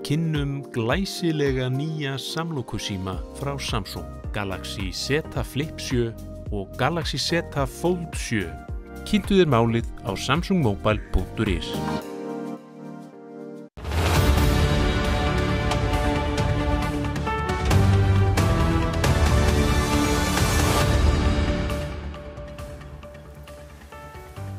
kynnum glæsilega nýja samlokusíma frá Samsung, Galaxy Z Flip 7 og Galaxy Z Fold 7. Kynntu þér málið á samsungmobile.is.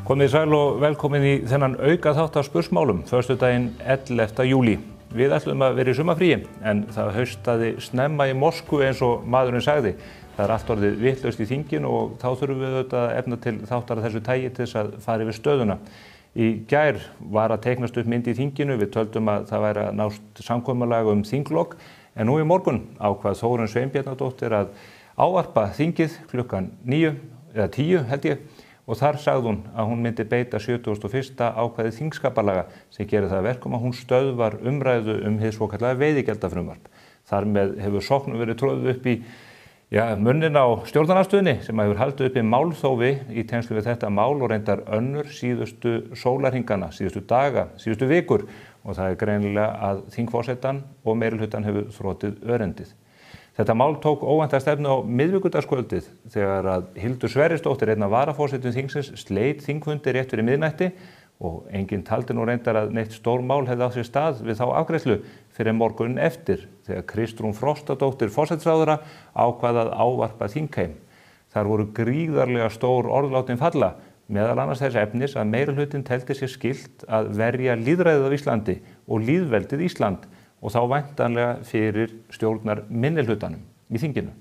Komið sæl og velkomin í þennan auka þátt af spursmálum, föstudaginn 11. júlí. Við ætlum að vera í sumarfríi, en það haustaði snemma í Moskvu eins og maðurinn sagði. Það allt orðið vitlaust í þinginu og þá þurfum við auðvitað að efna til þáttar af þessu tagi til þess að fara yfir stöðuna. Í gær var að teiknast upp mynd í þinginu, við töldum að það væri að nást samkomulag þinglok, en nú í morgun ákvað Þórunn Sveinbjarnardóttir að ávarpa þingið klukkan 9 eða 10 held ég, og þar sagði hún að hún myndi beita 71. ákvæði þingskapalaga sem gerir það að verkum að hún stöðvar umræðu hið svokallaða veiðigjaldafrumvarp. Þar með hefur sóknum verið troðið upp í munnin á stjórnarandstöðunni sem hefur haldið upp í málþófi í tengslum við þetta mál og reyndar önnur síðustu sólarhringana, síðustu daga, síðustu vikur, og það er greinilega að þingforsetan og meirihlutann hefur þrotið örendið. Þetta mál tók óvænta stefnu á miðvikudagskvöldið þegar að Hildur Sverrisdóttir, einn af varaforsetum þingsins, sleit þingfundi rétt fyrir miðnætti og enginn taldi nú reyndar að neitt stór mál hefði á sér stað við þá afgreiðslu fyrir morgunin eftir þegar Kristrún Frostadóttir forsætisráðherra ákvað að ávarpa þingheim. Þar voru gríðarlega stór orð látin falla, meðal annars þess efnis að meirihlutinn teldi sér skylt að verja lýðræðið á Íslandi og lýðveldið Ísland, og þá væntanlega fyrir stjórnar minnihlutanum í þinginu.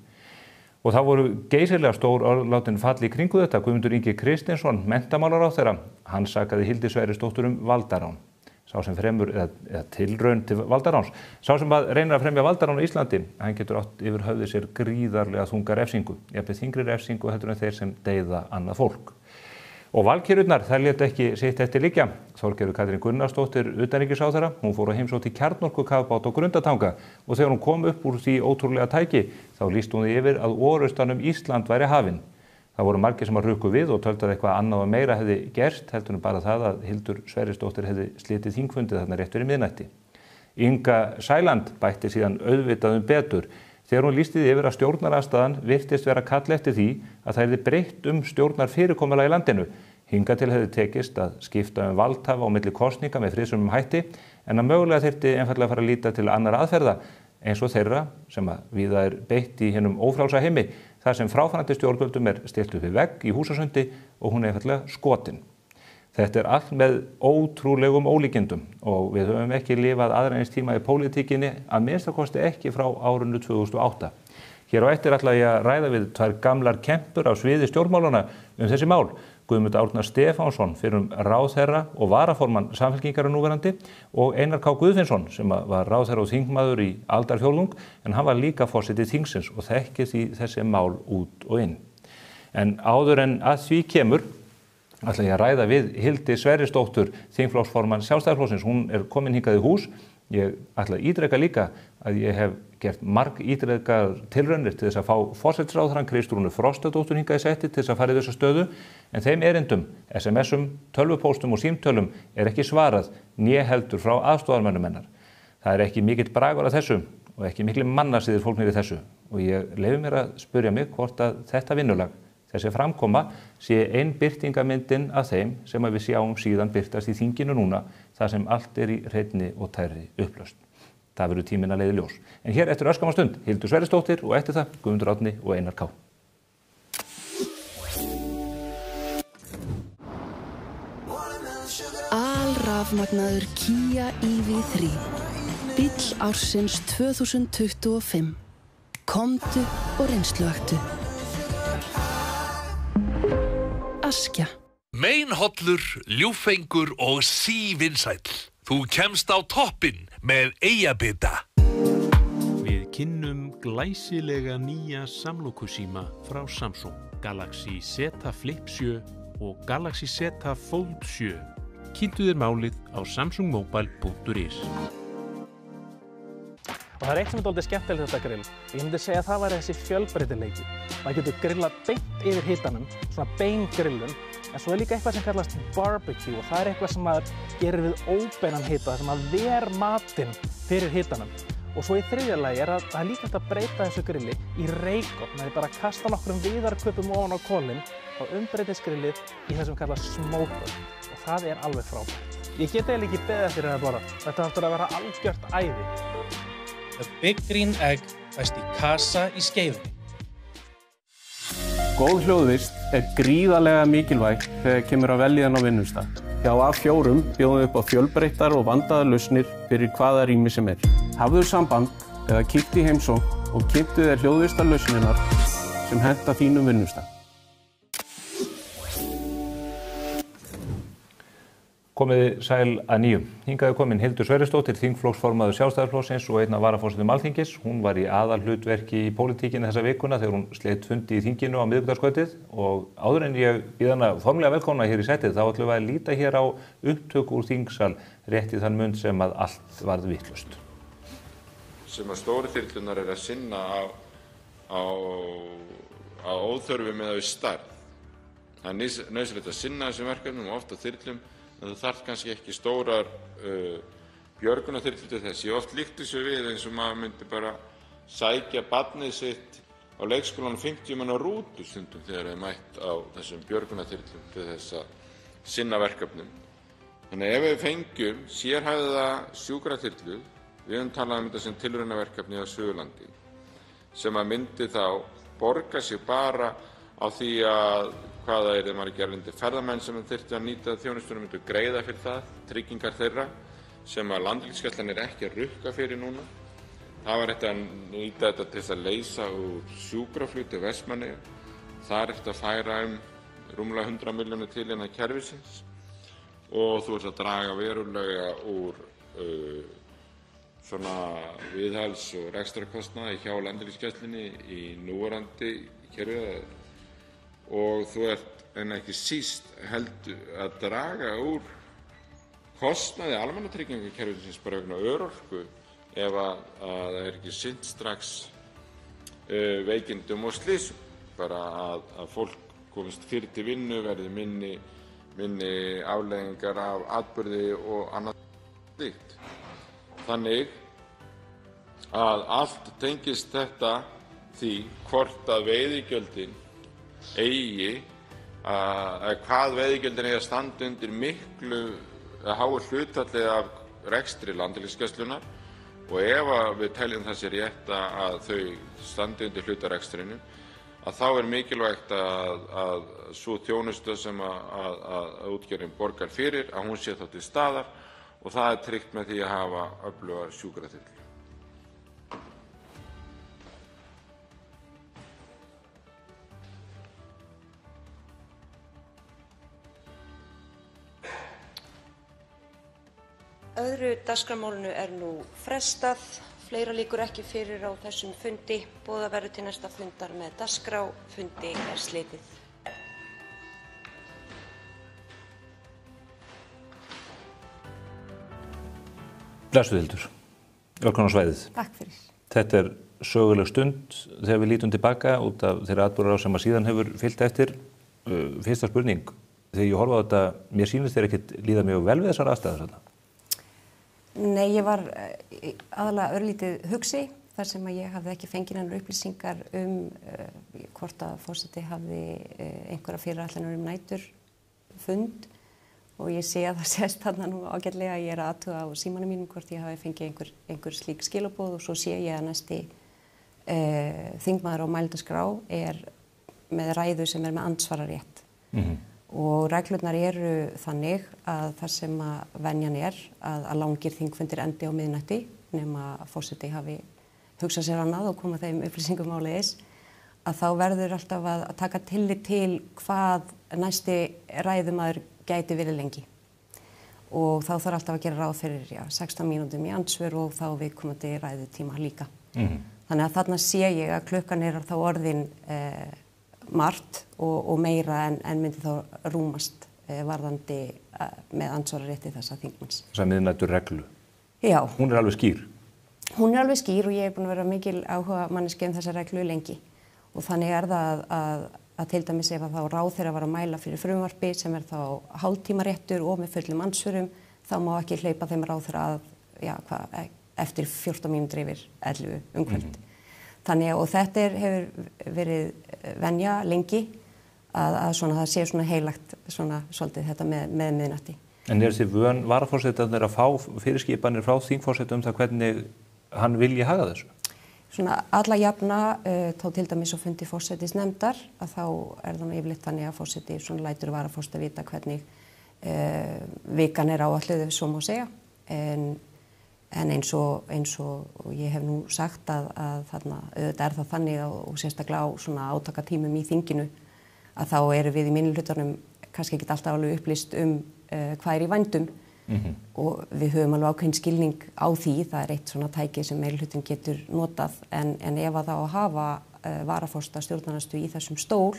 Og það voru geysilega stór orð látin falli í kringu þetta. Guðmundur Ingi Kristinsson, menntamálaráðherra, hann sakaði Hildi Sverrisdóttur valdarán. Sá sem fremur, eða tilraun til valdaráns. Sá sem reynir að fremja valdarán á Íslandi, hann getur átt yfir höfði sér gríðarlega þunga refsingu. Jafnvel þyngri refsingu heldur en þeir sem deyða annað fólk. Og valkyrjurnar, þær lét ekki sitt eftir liggja. Þorgerður Katrín Gunnarsdóttir, utanríkisráðherra, hún fór að heimsótti kjarnorkukafbát á Grundartanga og þegar hún kom upp úr því ótrúlega tæki, þá lýsti hún því yfir að orustan Ísland væri hafin. Það voru margir sem að hrukku við og töldu að eitthvað annað og meira hefði gerst, heldur bara það að Hildur Sverrisdóttir hefði slitið þingfundið þarna rétt fyrir miðnætti. Inga Sæland bætti síðan auðvitað betur þegar hún lýsti því yfir að stjórnarandstaðan virtist vera kall eftir því að það yrði breytt stjórnarfyrirkomulag í landinu. Hingað til hefði tekist að skipta valdhafa á milli kosninga með friðsömum hætti, en að mögulega þyrfti einfaldlega að fara að líta til annarra aðferða, eins og þeirra sem víða er beitt í hinum ófrjálsa heimi, þar sem fráfarandi stjórnvöldum er stillt upp við vegg í Húsasundi og hún er einfaldlega skotin. Þetta er allt með ótrúlegum ólíkindum og við höfum ekki lifað aðra eins tíma í pólitíkinni, að minnstakosti ekki frá árinu 2008. Hér á eftir ætla ég að ræða við tvær gamlar kempur á sviði stjórnmálana þessi mál. Guðmund Árna Stefánsson, fyrrum ráðherra og varaformann Samfylkingar núverandi, og Einar K. Guðfinnsson sem var ráðherra og þingmaður í aldarfjórðung, en hann var líka forseti þingsins og þekkir því þessi mál út og inn. En áður en að því kemur, ætla ég að ræða við Hildi Sverrisdóttur, þingflokksformann Sjálfstæðisflokksins. Hún er komin hingað í hús. Ég ætla að ítreka líka að ég hef gert ítrekar tilraunir til þess að fá forsætisráðherrann Kristrúnu Frostadóttur hingað í setti til þess að fara í þessa stöðu, en þeim erindum, SMS-um, tölvupóstum og símtölum er ekki svarað, né heldur frá aðstoðarmönnum hennar. Það er ekki mikill bragur að þessu og ekki mikil mannasiðir fólknir í þessu, og ég leyfi mér að spyrja mig hvort að þetta vinnulag, þessi framkoma, sé ein birtingamyndin af þeim sem við sjáum síðan birtast í þinginu núna, þar sem allt er í hreinni og tærri upplausn. Það verður tíminn að leiða ljós. En hér eftir örskamma stund, Hildur Sverrisdóttir og eftir það Guðmundur Árni og Einar K. Alrafmagnaður Kia EV3. Bíll ársins 2025. Komdu og reynsluaktu. Askja. Meinhollur, ljúffengur og sívinsæll. Þú kemst á toppinn með Eyjabita. Við kynnum glæsilega nýja samlokusíma frá Samsung, Galaxy Z Flip 7 og Galaxy Z Fold 7. Kynntu þér málið á samsungmobile.is. Og það er eitt sem er dálítið skemmtilegt við þetta grill. Ég myndi segja að það væri þessi fjölbreytileiki. Maður getur grillað beint yfir hitanum, svona bein grillun, En svo líka eitthvað sem kallast barbecue og það eitthvað sem maður gerir við óbeinan hita, sem að ver matinn fyrir hitanum. Og svo í þriðja lagi að það er líka hægt að breyta þessu grilli í reykofn. Það er bara að kasta nokkrum viðarköpum ofan á kolinn og umbreytist grillið í það sem kallast smoker. Og það er alveg frábært. Ég get eiginlega ekki beðið eftir að borða. Þetta áttur að vera algjört æði. The Big Green Egg fæst í kassa í Skeifunni. Góð hljóðvist gríðarlega mikilvæg þegar kemur að veljan á vinnustað. Hjá A4 bjóðum við upp á fjölbreyttar og vandaðar lausnir fyrir hvaða rými sem er. Hafðu samband eða kíktu í heimsókn og kynntu þér hljóðvistar lausnirnar sem henta þínum vinnustað. Komiði sæl að nýju. Hingaði komin Hildur Sverrisdóttir, þingflokksformaður Sjálfstæðisflokksins og einn af varaforsetum Alþingis. Hún var í aðalhlutverki í pólitíkinni þessa vikuna þegar hún sleitt fundi í þinginu á miðvikudagskvöldið og áður en ég býð hana formlega velkomna hér í sætið þá ætlum við að líta hér á upptöku úr þingsal rétt í þann mund sem að allt varð vitlaust. Sem að stóru þyrlunar að sinna á óþörfu með við stærð. Það er nauðsynlegt að sinna þessum verkefnum og oft á þyrlum en þú þarf kannski ekki stórar björgunarþyrlur til þess. Ég oft líkti þessu við eins og maður myndi bara sækja barnið sitt á leikskólanum 50 manna rútu stundum þegar það er mætt á þessum björgunarþyrlum til þess að sinna verkefnum. Þannig ef við fengjum sérhæfða sjúkraþyrlu, við höfum talað um þetta sem tilraunaverkefni á Suðurlandi, sem að myndi þá borga sig bara á því að hvaða þeir margir erlendir ferðamenn sem þyrftu að nýta þjónustuna myndu greiða fyrir það, tryggingar þeirra sem að Landhelgisgæslan er ekki að rukka fyrir núna. Það var hægt að nýta þetta til að leysa úr sjúkraflug til Vestmannaeyja. Það er hægt að færa rúmlega 100 milljónir til innan kerfisins og þú ert að draga verulega úr svona viðhalds- og rekstrarkostnaði hjá Landhelgisgæslunni í núverandi kerfi. Og þú ert en ekki síst heldur að draga úr kostnaði almannatryggingakerfisins bara vegna örorku ef að það er ekki sinnt strax veikindum og slysum. Bara að fólk komist fyrir til vinnu, verði minni afleiðingar af atburði og annað slíkt. Þannig að allt tengist þetta því hvort að veiðigjöldin hvað veiðigjöldin eigi að standa undir miklu háu hlutfalli af rekstri Landhelgisgæslunnar og ef við teljum það sér rétt að þau standi undir hlutarekstrinu að þá er mikilvægt að sú þjónusta sem að útgerðin borgar fyrir að hún sé þá til staðar og það er tryggt með því að hafa öfluga sjúkraþyrlu. Öðru dagskrármálinu er nú frestað. Fleira liggur ekki fyrir á þessum fundi. Boðað verður til næsta fundar með dagskrá. Fundi er slitið. Blessuð Hildur. Velkomin á svæðið. Takk fyrir. Þetta er söguleg stund þegar við lítum tilbaka út af þeirra atburðarás sem að síðan hefur fylgt eftir. Fyrsta spurning. Þegar ég horfa á þetta, mér sýnist þér ekkert líða mjög vel við þessar aðstæður þarna? Nei, ég var aðalega örlítið hugsi þar sem að ég hafði ekki fengið neinar upplýsingar hvort að forseti hafði einhverja fyrirætlanir næturfund og ég sé að það sést þarna nú ágætlega að ég er að athuga á símanum mínum hvort ég hafi fengið einhver slík skilaboð og svo sé ég að næsti þingmaður á mælendaskrá er með ræðu sem er með andsvararétt. Og reglurnar eru þannig að það sem að venjan er að langir þingfundir endi á miðnætti nema að forseti hafi hugsað sér annað og koma þeim upplýsingum áleiðis að þá verður alltaf að taka tillit til hvað næsti ræðumaður gæti verið lengi. Og þá þarf alltaf að gera ráð fyrir 16 mínútum í andsvör og þá viðkomandi ræðutíma líka. Þannig að þarna sé ég að klukkan er þá orðin margt og meira en myndi þá rúmast varðandi með andsvararétti þessa þingmanns. Þessa miðnættur reglu. Já. Hún er alveg skýr. Hún er alveg skýr og ég er búin að vera mikil áhuga manneskja þessa reglu lengi. Og þannig er það að að til dæmis ef að þá ráðherra var að mæla fyrir frumvarpi sem þá hálftímaréttur og með fullum andsvörum, þá má ekki hleypa þeim ráðherra að eftir 14 mínútur yfir 11 kvöld. Þannig og þetta hefur verið venja lengi að svona, það sé svona heilagt svona svolítið þetta með miðnætti. En þessi vön varaforsetarnir að fá fyrirskipanir frá þingforsetum það hvernig hann vilji haga þessu? Svona alla jafna, þá til dæmis og fundi forsetisnefndar, að þá það nú yfirleitt þannig að forseti svona lætur varaforseta vita hvernig vikan áætluð, ef svo má segja. En eins og ég hef nú sagt að þarna auðvitað það þannig og sérstaklega á svona átakatímum í þinginu að þá erum við í minnihlutanum kannski ekki alltaf alveg upplýst hvað í vændum og við höfum alveg ákveðinn skilning á því, það eitt svona tæki sem meirihlutin getur notað en ef að þá að hafa varaforsta stjórnarandstöðu í þessum stól,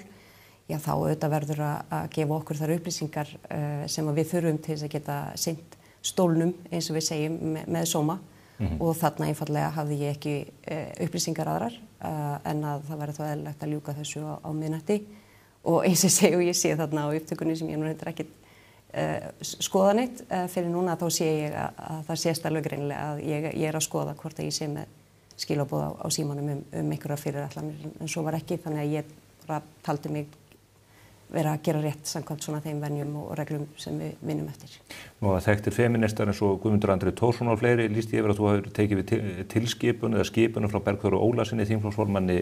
já þá auðvitað verður að gefa okkur þar upplýsingar sem að við þurfum til þess að geta sinnt stólnum eins og við segjum með sóma og þarna einfallega hafði ég ekki upplýsingar aðrar en að það verður þá eðlilegt að ljúka þessu á miðnætti og eins og ég sé þarna á upptökunni sem ég nú reyndar ekki skoða neitt fyrir núna þá sé ég að það sést alveg greinilega að ég að skoða hvort að ég sé með skilaboð á símanum einhverjar fyrirætlanir en svo var ekki þannig að ég bara taldi mig vera að gera rétt samkvæmt svona þeim venjum og reglum sem við vinnum eftir. Nú að þekktir feministar eins og Guðmundur Andri Thorsson og fleiri lýsti yfir að þú hefur tekið við tilskipun eða skipunum frá Bergþóru Ólasyni þingflokksformanni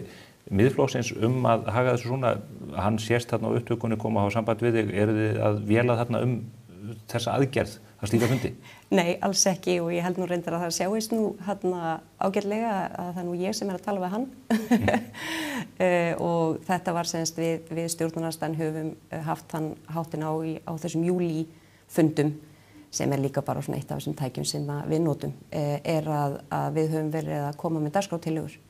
Miðflokksins að haga þessu svona, hann sést þarna á upptökunni koma að hafa samband við þig, eru þið að véla þarna þessa aðgerð að slíta fundi? Nei, alls ekki og ég held nú reyndar að það sjáist nú ágætlega að það nú ég sem að tala við hann og þetta var semst við stjórnarandstaðan höfum haft hann hátinn á þessum júlífundum sem líka bara svona eitt af þessum tækjum sem við notum að við höfum verið að koma með dagskrártillögur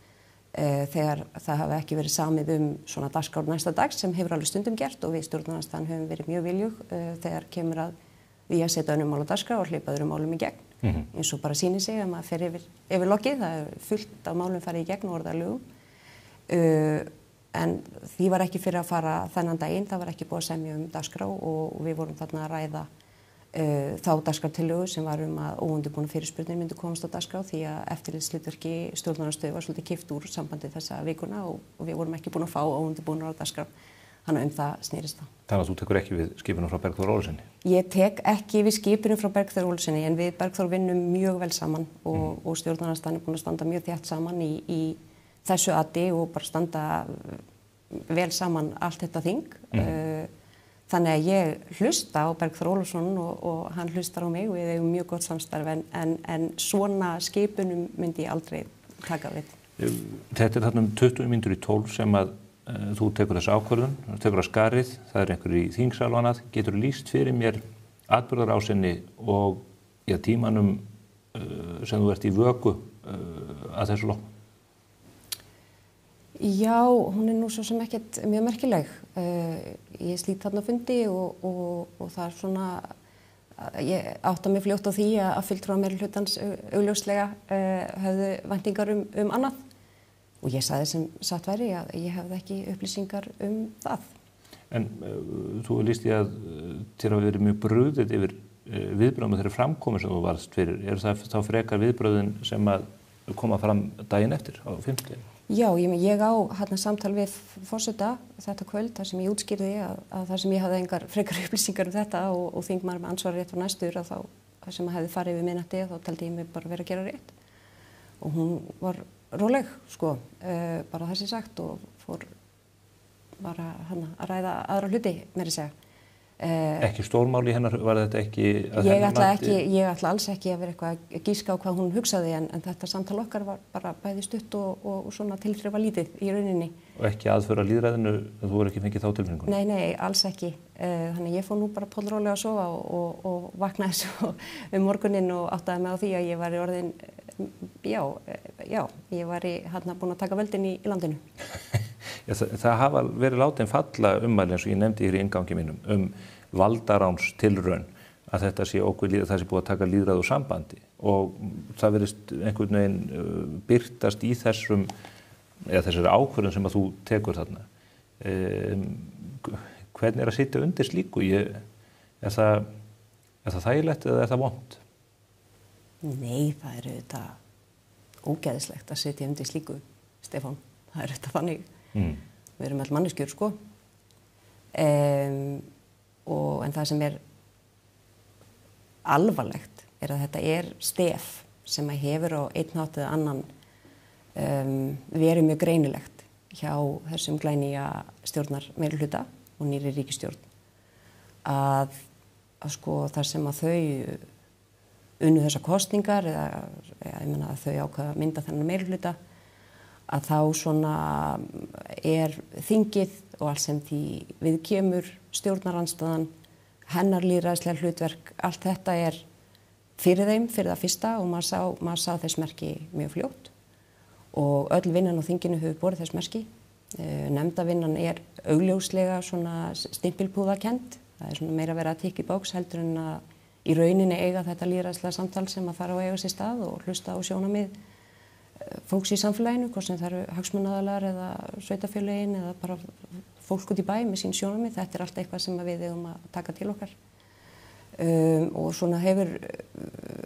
þegar það hafi ekki verið samið svona dagskrár næsta dags sem hefur alveg stundum gert og við stjórnarandstaðan höfum verið mjög viljug þegar kemur að við að setja önnum mál á dagskrá og hleypa öðrum málum í gegn eins og bara sýnir sig að maður fer yfir lokið, það fullt af málum farið í gegn og orðið að lögum en því var ekki fyrir að fara þennan daginn, það var ekki búið að semja dagskrá og við vorum þarna að ræða þá dagskrártillögu sem var að óundirbúnar fyrirspurnir myndu komast á dagskrá því að eftirlitshlutverki stjórnarandstöðu var svolítið kippt úr sambandi þessa vikuna og við vorum ekki búin að fá óundirbúnar á dagskrá. Þannig það snerist það. Þannig að þú tekur ekki við skipunum frá Bergþóru Ólasyni? Ég tek ekki við skipunum frá Bergþóru Ólasyni en við Bergþóru vinnum mjög vel saman og stjórnarandstaðan búin að standa mjög þétt saman í þessu ati og bara standa vel saman allt þetta þing. Þannig að ég hlusta á Bergþór Ólason og hann hlustar á mig og við eigum mjög gott samstarf en svona skipunum myndi ég aldrei taka við. Þetta þarna 20 mínútur í 12 sem að þú tekur þessu ákvörðun, þú tekur að skarið, það einhver í þingsal og annað, getur lýst fyrir mér atburðarásinni og tímanum sem þú ert í vöku að þessu loknu? Já, hún nú svo sem ekkert mjög merkileg. Ég slít þarna fundi og það svona, ég átta mig fljótt á því að fulltrúar meirihlutans augljóslega höfðu væntingar annað. Og ég sagði sem satt væri að ég hefði ekki upplýsingar það. En þú lýst ég að þér hafi verið mjög brugðið yfir viðbröðum þeirri framkomu sem þú varst fyrir. Er það þá frekar viðbröðin sem að koma fram daginn eftir á fimmtudaginn? Já, ég á samtal við forseta þetta kvöld þar sem ég útskýrði að þar sem ég hafði engar frekar upplýsingar þetta og þingmaður með ansvar rétt var næstur að þá sem hefði farið við miðnætti þá taldi ég mig bara vera að gera rétt. Og hún var róleg, bara þessi sagt og fór bara að ræða aðra hluti, meira að segja. Ekki stórmál í hennar, var þetta ekki að Ég ætla alls ekki að vera eitthvað að gíska á hvað hún hugsaði en þetta samtal okkar var bara bæði stutt og svona tilþrifa lítið í rauninni. Og ekki aðföra lýðræðinu, þú voru ekki fengið þá tilfinningu? Nei, alls ekki. Þannig ég fór nú bara pollrólega að sofa og vaknaði svo morguninn og áttaði mig á því að ég var í orðin ég var búin að taka völdin í landinu. Það hafa verið látin falla ummæli eins og ég nefndi hér í inngangi mínum valdaráns tilraun að þetta sé það sé búið að taka lýðræði úr sambandi og það verðist einhvern veginn birtast í þessari ákvörðun sem að þú tekur þarna. Hvernig að sitja undir slíku? Er það þægilegt eða er það vont? Nei, það þetta ógeðislegt að sitja undir slíku, Stefán. Það þetta þannig. Við erum all manneskjur, sko. En það sem alvarlegt að þetta stef sem að hefur á einn hátt eða annan verið mjög greinilegt hjá þessum glænýja stjórnar meirihluta og nýrri ríkisstjórn að sko þar sem að þau unnu þessar kosningar eða ég meina að þau ákveða mynda þennan meirihluta að þá svona þingið og allt sem því við kemur stjórnarandstaðan, hennar lýðræðislega hlutverk, allt þetta fyrir þeim, fyrir það fyrsta og maður sá þess merki mjög fljótt og öll vinnan á þinginu hefur borið þess merki. Nefndavinnan augljóslega svona stimpilpúðakennd, það svona meira verið að tikka í bóks heldur en að í rauninni eiga þetta lýðræðislega samtal sem að þarf að eiga sér stað og hlusta á sjónarmið fólks í samfélaginu, hvort sem það eru hagsmunaaðilar eða sveitarfélögin eða bara fólk út í bæ með sín sjónarmið. Þetta allt eitthvað sem við eigum að taka til okkar. Og svona hefur,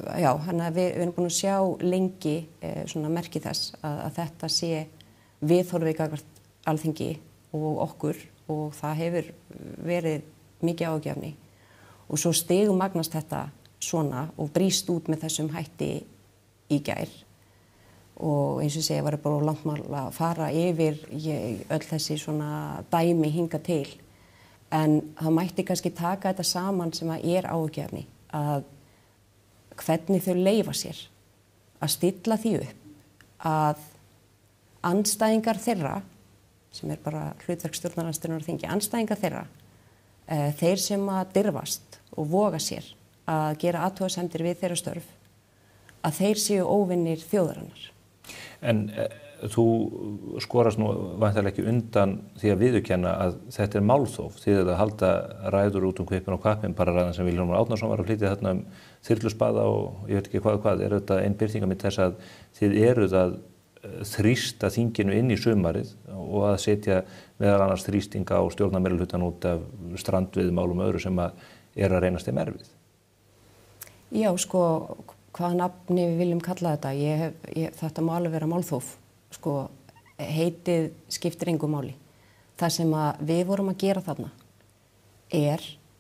þannig að við erum búin að sjá lengi svona merki þess að þetta sé viðhorfið gagnvart Alþingi og okkur og það hefur verið mikið áhugjefni. Og svo stigmagnast þetta svona og brýst út með þessum hætti í gær. Og eins og segja var bara langt mál að fara yfir öll þessi svona dæmi hinga til. En það mætti kannski taka þetta saman sem að áhugjefni að hvernig þau leyfa sér að stilla því upp að andstæðingar þeirra, sem bara hlutverk stjórnarandstöðunnar á þingi, andstæðingar þeirra, þeir sem að dirfast og voga sér að gera athugasemdir við þeirra störf, að þeir séu óvinnir þjóðarinnar. En þú skorast nú væntanlega ekki undan því að viðurkenna að þetta málþóf, því að halda ræður út kvipin og kappin, bara ræðan sem Vilhjálmur Árnason var að flytja þarna þyrluspaða og ég veit ekki hvað, þetta ein birtingarmynd þess að þið eruð að þrýsta þinginu inn í sumarið og að setja meðal annars þrýstinga á stjórnarmeirihlutann út af strandveiðimálum og öðru sem að reynast þeim erfið? Já, sko, hvaða nafni við viljum kalla þetta? Þetta má alveg vera málþóf. Sko, heitið skiptir engu máli. Það sem við vorum að gera þarna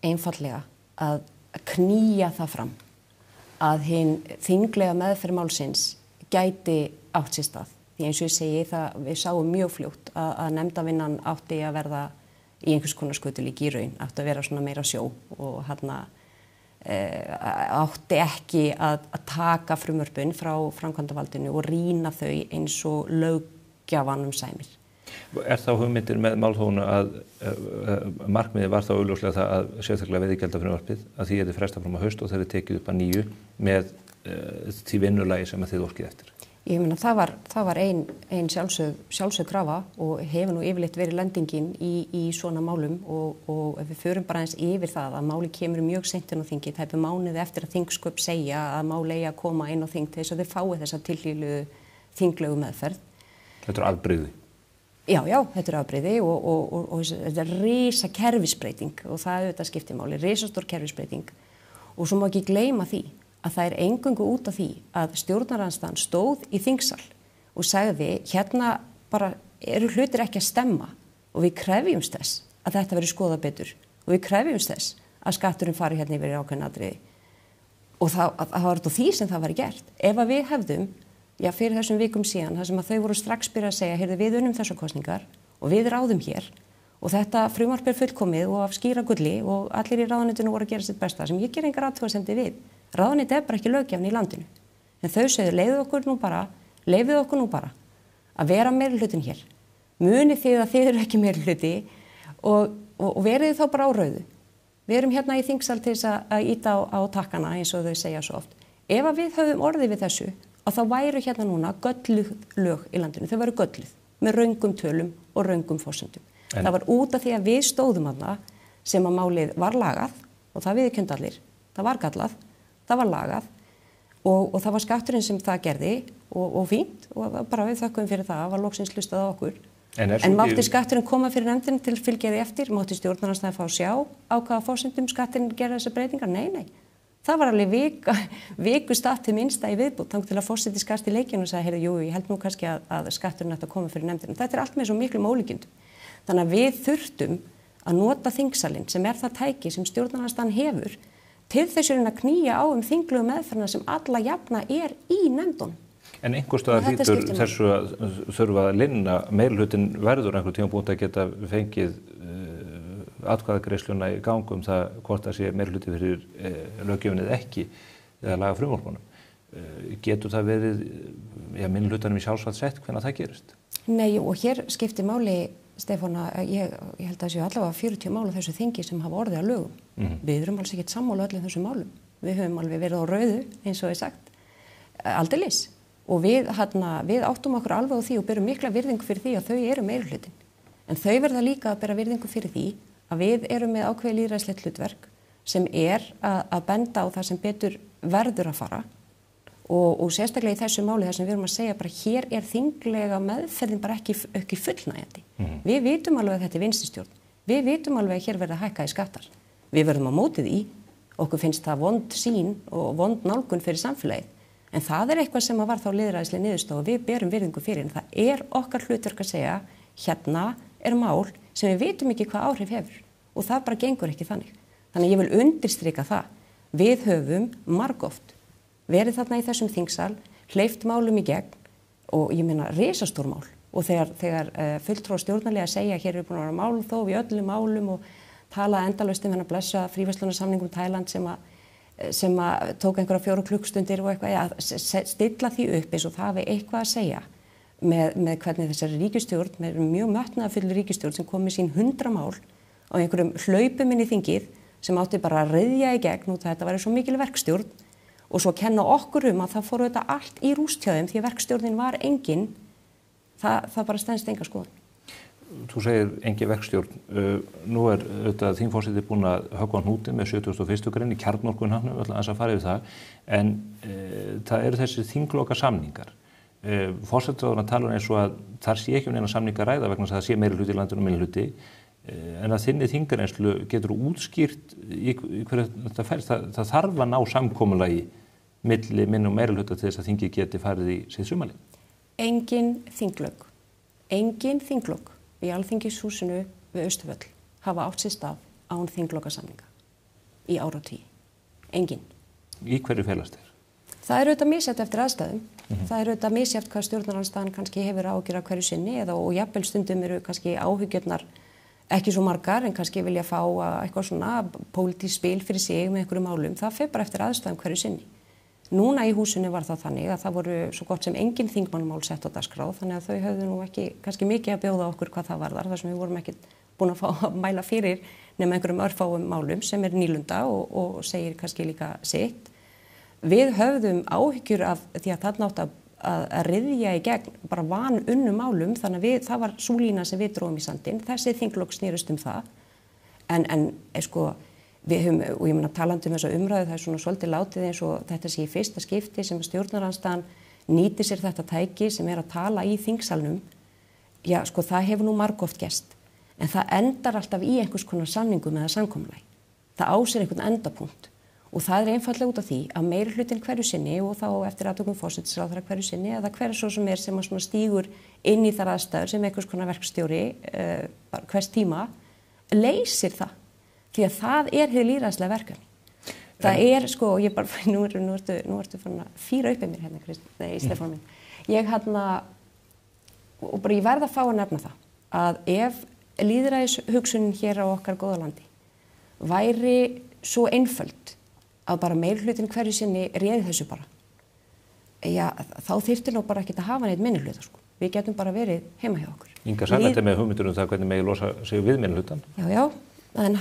einfaldlega að knýja það fram að hinn þinglega meðferð málsins gæti átt sér stað. Því eins og ég segi við sáum mjög fljótt að nefndavinnan átti að verða í einhvers konar skötulíki í raun, átti að vera svona meira sjó og átti ekki að taka frumvörpin frá framkvæmdavaldinu og rýna þau eins og löggjafanum sæmir. Þá hugmyndir með málþófinu að markmiðið var þá augljóslega það að sérstaklega veiðigjaldafrumvarpið að því frestað fram á haust og þeir tekið upp að nýju með því vinnulagi sem þið óskið eftir? Ég meina það var ein sjálfsögð krafa og hefur nú yfirleitt verið lendingin í svona málum og ef við förum bara eins yfir það að máli kemur mjög seint inn á þingi, tæpu mánuði eftir að þingsköp segja að máli eigi að koma inn á þing til þess að þau fái þessa tilhlýluðu þinglegu meðferð. Þetta afbrigði? Já, þetta afbrigði og þetta risa kerfisbreyting og það auðvitað skiptir máli, risastór kerfisbreyting og svo má ekki gleyma því að það eingöngu út af því að stjórnarandstaðan stóð í þingsal og sagði hérna bara eru hlutir ekki að stemma og við krefjumst þess að þetta verði skoðað betur og við krefjumst þess að skatturinn fari hérna yfir ákveðin atriði og það var þetta því sem það var gert. Ef að við hefðum, fyrir þessum vikum síðan, þar sem að þau voru strax byrjað að segja, heyrðu við unnum þessar kosningar og við ráðum hér og þetta frumvarp fullkomið og af skýra gulli og allir í ráðuneytinu voru að gera sitt besta sem ég ger engar athugasemdir við. Ráðuneytið bara ekki löggjafinn í landinu. En þau segðu, leyfið okkur nú bara að vera meirihlutin hér. Munið þið að þið eru ekki meirihluti og verið þá bara á rauðu. Við erum hérna í þingsal til þess að ýta á takkana eins og þau segja svo oft. Ef að við höfum orðið við þessu, að þá væru hérna núna gölluð lög í landinu. Þau væru gölluð með röngum tölum og röngum forsendum. Það var út af því að við stóðum þarna sem að málið var lagað og það viðurkenndi allir. Það var gallað, það var lagað og það var skatturinn sem það gerði og fínt og bara við þökkum fyrir það, var loksins hlustað á okkur En mátti skatturinn koma fyrir nefndina til fylgjaði eftir, mátti stjórnarandstaðan fá að sjá á hvaða forsendum skatturinn gera þessar breytingar? Nei. Það var alveg viku statt til minnsta í viðbútt þangað til að forseti skast í leikinu og sagði, heyrðu, jú, ég held nú kannski að skatturinn ætti að koma fyrir nefndina. Þetta allt með svo miklum ólíkindum. Þannig að við þurftum að nota þingsalinn sem það tæki sem stjórnarandstaðan hefur til þess að knýja á þinglegu meðferðina sem alla jafna í nefndunum. En einhvers staðar hlýtur þessu að þurfa að linna, meirihlutin verður einhver tímabúnt að geta fengið atkvæðagreiðsluna í gangum það hvort það sé meirihluti fyrir löggjöfinni eða ekki eða lagafrumvörpunum. Getur það verið minnihlutanum í sjálfsvald hvenær það gerist? Nei, og hér skiptir máli, Stefána, ég held að séu allavega 40 mál á þessu þingi sem hafa orðið að lögum. Við erum alls ekkert sammála öllum þessum málum. Við höfum alveg verið á rauðu, eins og ég sagt, aldeilis. Og við áttum okkur alveg á því og berum mikla virðingu fyrir því að þau eru meirihlutin. En þau verða líka að bera virðingu fyrir því að við erum með ákveðið lýðræðislegt hlutverk sem að benda á það sem betur verður að fara og sérstaklega í þessu máli þar sem við erum að segja bara hér þinglega meðferðin bara ekki fullnægjandi. Við vitum alveg að þetta vinstristjórn. Við vitum alveg að hér verða hækkaðir skattar. Við verðum á mótið í, okkur finnst það vond sýn og vond nálgun fyrir samfélagið. En það eitthvað sem var þá lýðræðisleg niðurstaða og við berum virðingu fyrir. En það okkar hlutverk að segja, hérna mál sem við vitum ekki hvað áhrif hefur og það bara gengur ekki þannig. Þannig að ég vil undirstrika það. Við höfum margoft verið þarna í þessum þingsal, hleypt málum í gegn og ég meina risastór mál og þegar fulltrúar stjórnarliða segja hér búin að vera mál þó við öllum málum og tala endalaust að blessa fríverslunarsamningum Tæland sem að tók einhverja 4 klukkstundir og eitthvað að stilla því upp eins og það hafi eitthvað að segja með hvernig þessari ríkisstjórn, með mjög metnaðarfull ríkisstjórn sem kom með sín 100 mál á einhverjum hlaupum inn í þingið sem átti bara að ryðja í gegn og þetta var svo mikil verkstjórn og svo kenna okkur að það fóru þetta allt í rústhjöðum því að verkstjórnin var engin, það bara stenst enga skoðun. Þú segir engin verkstjórn. Nú auðvitað þingforseti búin að höggva á hnútinn með 71. grein í kjarnorkun hann, við ætlum að fara yfir það, en það eru þessi þingloka samningar. Forsætisráðherra talar eins og að þar sé ekki neina samninga að ræða vegna þess að það sé meirihluti í landinu og minnihluti, en að þinni þingareynslu getur útskýrt í hverju þetta fælst. Það þarf að ná samkomulagi milli minn og meirihluta til þess að þingið geti farið í sitt sumali. Engin þinglok í Alþingishúsinu við Austurvöll hafa átt sér stað án þinglokasamninga í áratugi. Engin. Í hverju felast þeir? Það auðvitað misjafnt eftir aðstæðum. Það auðvitað misjafnt hvað stjórnarandstaðan kannski hefur áhyggjur af hverju sinni og jafnvel stundum eru kannski áhyggjurnar ekki svo margar en kannski vilja fá eitthvað svona pólitískt spil fyrir sig með einhverjum málum. Það fer bara eftir aðstæðum hverju sinni. Núna í húsinu var það þannig að það voru svo gott sem engin þingmannamál sett á dagskrá þannig að þau höfðu nú ekki kannski mikið að bjóða okkur hvað það varðar þar sem við vorum ekki búin að fá að mæla fyrir nema einhverjum örfáum málum sem nýlunda og segir kannski líka sitt. Við höfðum áhyggjur af því að þarna átt að ryðja í gegn bara vanunnum málum þannig að það var sú lína sem við dróðum í sandinn. Þessi þinglok snerust það en sko við höfum, og ég meina talandi þessa umræðu, það svona svolítið látið eins og þetta sé í fyrsta skipti sem stjórnarandstaðan nýti sér þetta tæki sem að tala í þingsalnum. Já, sko það hefur nú margoft gerst, en það endar alltaf í einhvers konar samningum eða samkomulagi. Það á sér einhvern endapunkt og það einfaldlega út af því að meirihlutin hverju sinni og þá eftir aðtökum forsætisráðherra hverju sinni eða hverju svo sem sem að svona stígur inn í þar aðstæður sem einhvers konar verkstjóri hvers tíma leysir það. Því að það hið lýðræðislega verkefni. Það sko, ég bara, nú ertu fann að fýra upp í mér hérna, Stefán minn. Ég og bara ég verð að fá að nefna það, að ef lýðræðishugsunin hér á okkar góða landi væri svo einföld að bara meirihlutin hverju sinni réði þessu bara, já, þá þyrfti nú bara ekki að hafa neitt minnihluta, sko. Við getum bara verið heima hjá okkur. Inga Sæland með hugmyndur það hvernig megi losa sig við minnihlutan. Já. En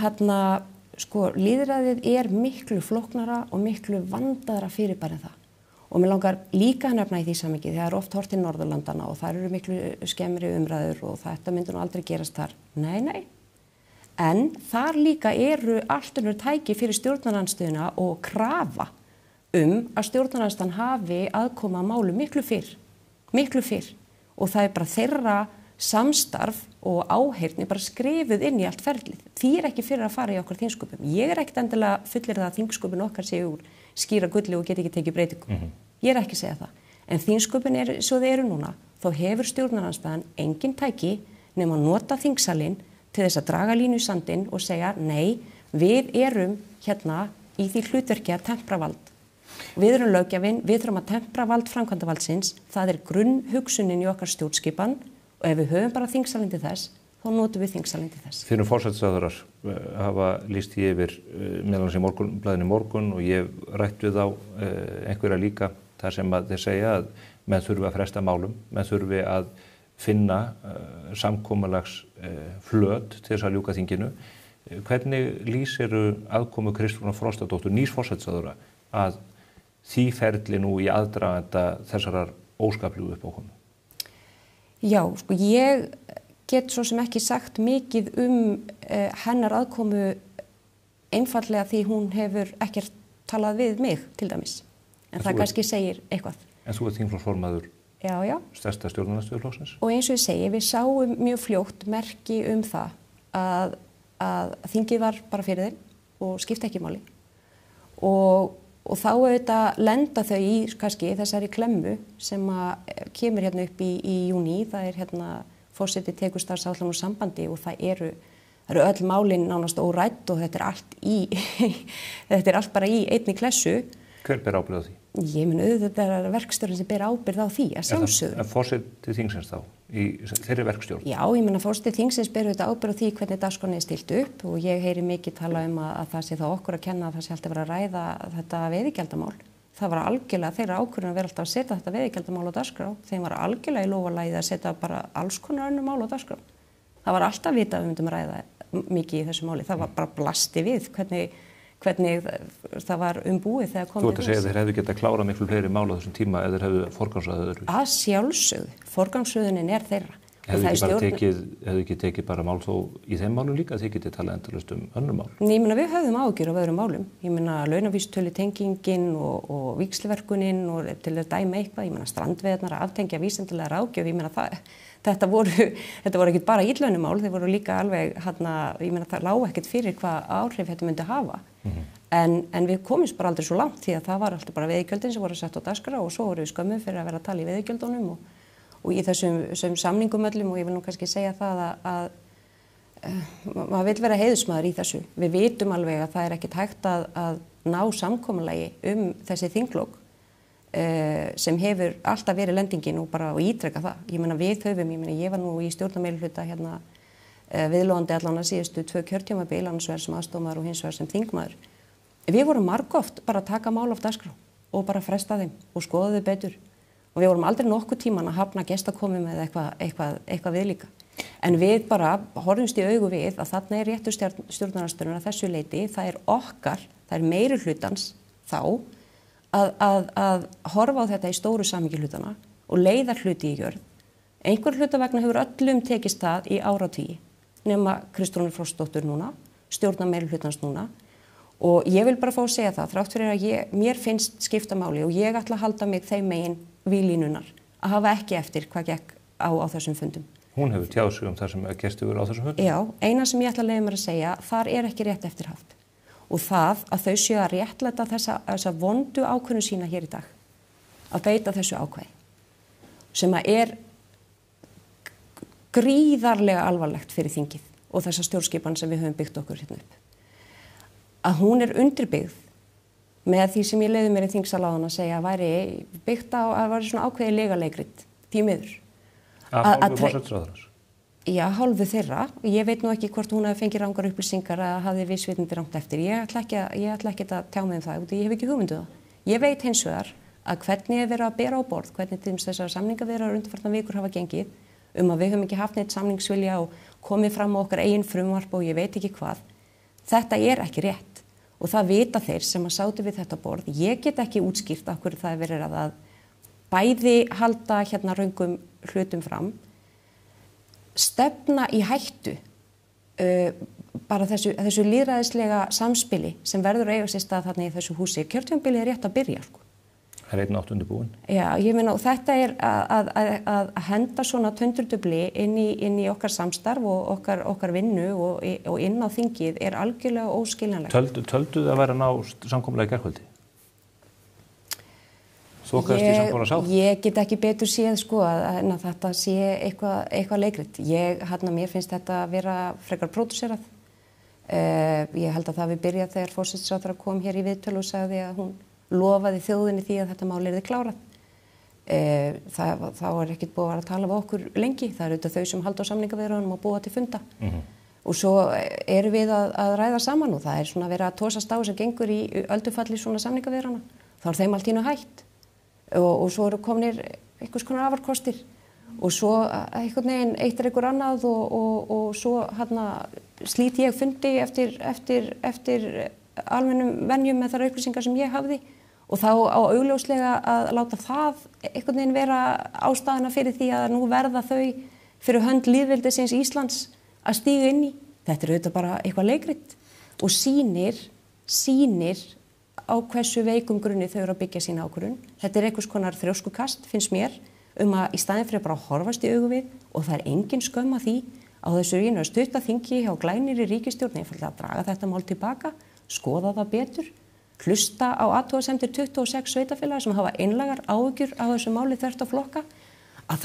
sko, lýðræðið miklu flóknara og miklu vandaðra fyrirbæri en það. Og mér langar líka að nefna í því samhengi, þegar oft horft til Norðurlandana og þar eru miklu skemmri umræður og þetta myndi nú aldrei gerast þar. Nei. En þar líka eru allt önnur tæki fyrir stjórnarandstöðuna og krafa að stjórnarandstaðan hafi aðkoma að málu miklu fyrr. Og það bara þeirra samstarf og áheyrn bara skrifuð inn í allt ferlið. Því ekki fyrir að fara í okkar þingsköpum. Ég ekkert endilega fullir það að þingsköpun okkar séu úr skýra gulli og get ekki tekið breytingum. Ég ekki að segja það. En þingsköpun svo þeir eru núna, þá hefur stjórnarandstaðan engin tæki nema að nota þingsalinn til þess að draga línu í sandinn og segja nei, við erum hérna í því hlutverki að tempra vald. Við erum löggjafinn, við þurfum að tempra vald framkvæmdavaldsins, það grunnhugsunin í okkar stjórnskipan og ef við höfum bara þingsalinn til þess, þá notum við þingsalinn til þess. Þínum forsætisráðherrar hafa lýst því yfir meðal annars í Morgunblaðinu morgun og ég rætt við á einhverja líka þar sem að þeir segja að menn þurfi að fresta málum, menn þurfi að finna samkomulags flöt til þess að ljúka þinginu. Hvernig lýsiru aðkomu Kristrúnar Frostadóttur, nýs forsætisráðherra, að því ferli nú í aðdraganda þessarar óskaplegu uppákomu? Já, sko ég get svo sem ekki sagt mikið hennar aðkomu einfallega því hún hefur ekkert talað við mig til dæmis. En það kannski segir eitthvað. En þú þingflokksformaður stærsta stjórnarandstöðuflokksins? Og eins og ég segi, við sáum mjög fljótt merki það að þingið var bara fyrir þeim og skipta ekki máli. Og þá auðvitað lenda þau í kannski þessari klemmu sem kemur hérna upp í júní. Það hérna forseti tekur starfsáætlun og sambandi og það eru öll málin nánast órædd og þetta allt bara í einni klessu. Hver ber ábyrgð á því? Ég meina þetta verkstjórinn sem ber ábyrgð á því, að sjálfsögðu. En forseti þingsins þá, í þeirri verkstjórn? Já, ég meina forseti þingsins ber auðvitað ábyrgð á því hvernig dagskránni stilt upp og ég heyri mikið tala að það sé þá okkur að kenna að það sé alltaf verið að ræða þetta veiðigjaldamál. Það var algjörlega þeirra ákvörðun að vera alltaf að setja þetta veiðigjaldamál á dagskrá. Þeim var algjörlega í lofalagið að setja bara alls konar önnur mál á dagskrá. Það var alltaf vitað að við myndum að ræða mikið í þessu máli. Það var bara blasti við hvernig það var búið þegar komið. Þú ert að segja að þeir hefðu getað klárað miklu fleiri mál á þessum tíma ef þeir hefðu forgangsröðað öðruvísi. Að sjálfsögðu, forgangsröðunin þeirra. Hefðu ekki tekið bara mál þó í þeim málum líka, þið getið talað endalaust önnur mál? Nei, ég meina við höfðum áhyggjur af öðrum málum. Ég meina launavísitölu tengingin og víxlverkunin og til að dæma eitthvað, ég meina strandveiðarnar að aftengja vísindalega ráðgjöf, ég meina þetta voru ekkert bara illönnumál, þeir voru líka alveg ég meina það lá ekkert fyrir hvað áhrif þetta myndi hafa. En við komumst bara aldrei svo langt því að það var alltaf bara veiðigjöldin sem voru sett á dagskrá og svo voru við skömmu fyrir að vera að tala í veiðigjöldunum og í þessum samningum öllum og ég vil nú kannski segja það að maður vill vera heiðusmaður í þessu. Við vitum alveg að það ekkert hægt að ná samkomulagi þessi þinglok sem hefur alltaf verið lendingin og bara ítreka það. Ég meina ég var nú í stjórnarmeirihluta hérna viðloðandi allan að síðustu 2 kjörtímabil, annars vegar sem aðstoðmaður og hins vegar sem þingmaður. Við vorum margoft bara að taka mál af dagskrá og bara fresta þeim og skoða þau betur. Og við vorum aldrei nokkuð tíman að hafna gestakomi með eitthvað viðlíka. En við bara horfumst í augu við að þarna réttu stjórnarandstöðunnar að þessu leyti, það okkar, það meirihlutans þá að horfa á þetta í stóru samhengi hlutana og leiða hluti í gjörð. Einhver hluta vegna hefur öllum tekist það í áratugi, nema Kristrúnar Frostadóttur núna, stjórnarmeirihlutans núna. Og ég vil bara fá að segja það, þrátt fyrir að mér finnst skipta máli og ég ætla að halda mig þeim megin víglínunar, að hafa ekki eftir hvað gekk á þessum fundum. Hún hefur tjáð sig það sem gerst yfir á þessum fundum? Já, eina sem ég ætla að leyfa mér að segja, þar ekki rétt eftir haft. Og það að þau séu að réttlæta þessa vondu ákvörðun sína hér í dag, að beita þessu ákvæði, sem gríðarlega alvarlegt fyrir þingið og þessa stjórnskipan sem við höfum byggt okkur hérna upp. Að hún undirbyggð með því sem ég leiði mér í þingsal áðan að segja að væri byggt á að væri svona ákveðið legaleikrit því miður. Að hálfu forsætisráðherrans? Já, hálfu þeirra. Ég veit nú ekki hvort hún hafi fengið rangar upplýsingar að hafði vissvitandi rangt eftir. Ég ætla ekki að tjá mig það, ég hef ekki hugmyndu það. Ég veit hins vegar að hvernig verið að bera á borð, hvernig þessar samningaviðræður undanfarnar vikur hafa gengið að við höfum ekki haft neitt samningsvilja og komið fram á okkar eigin frumvarp og ég veit ekki hvað. Þetta ekki rétt og það vita þeir sem að sátu við þetta borð. Ég get ekki útskýrt af hverju það verið að bæði halda hérna röngum hlutum fram, stefna í hættu bara þessu lýðræðislega samspili sem verður að eiga sér stað þarna í þessu húsi. Kjörtímabilið rétt að byrja, sko. Það 1/8 búinn. Já, ég meina þetta að henda svona tundurdufli inn í okkar samstarf og okkar vinnu og inn á þingið algjörlega óskiljanlegt. Töldu það að vera ná samkomulagi í gærkvöldi? Þokaðist í samkomulag sátt? Ég get ekki betur séð sko að þetta sé eitthvað leikrit. Mér finnst þetta að vera frekar pródúserað. Ég held að það við byrjað þegar forsætisráðherra kom hér í viðtölu og sagði að hún lofaði þjóðinni því að þetta mál yrði klárað. Þá ekkert búið að vera að tala við okkur lengi. Það auðvitað þau sem halda á samningaviðræðunum og búa til funda. Og svo erum við að ræða saman og það svona verið að tosast á sem gengur í öldufalli svona samningaviðræðuna. Þá þeim allt í einu hætt. Og svo eru komnir einhvers konar afarkostir. Og svo einhvern veginn eitt einhver annað og svo slít ég fundi eftir almennum venjum með þær upplýsingar sem ég hafði. Og þá á augljóslega að láta það einhvern veginn vera ástæðuna fyrir því að nú verða þau fyrir hönd lýðveldisins Íslands að stíga inn í. Þetta auðvitað bara eitthvað leikrit og sýnir á hversu veikum grunni þau eru að byggja sína ákvörðun. Þetta einhvers konar þrjóskukast, finnst mér, að í staðinn fyrir bara að horfast í augu við og það engin skömm að því á þessu stutta þingi hjá glænýrri ríkisstjórn einfaldlega að draga þetta mál tilbaka, skoða það betur. Hlusta á athugasemdir 26 sveitarfélaga sem hafa einlægar áhyggjur á þessu máli þvert á flokka, að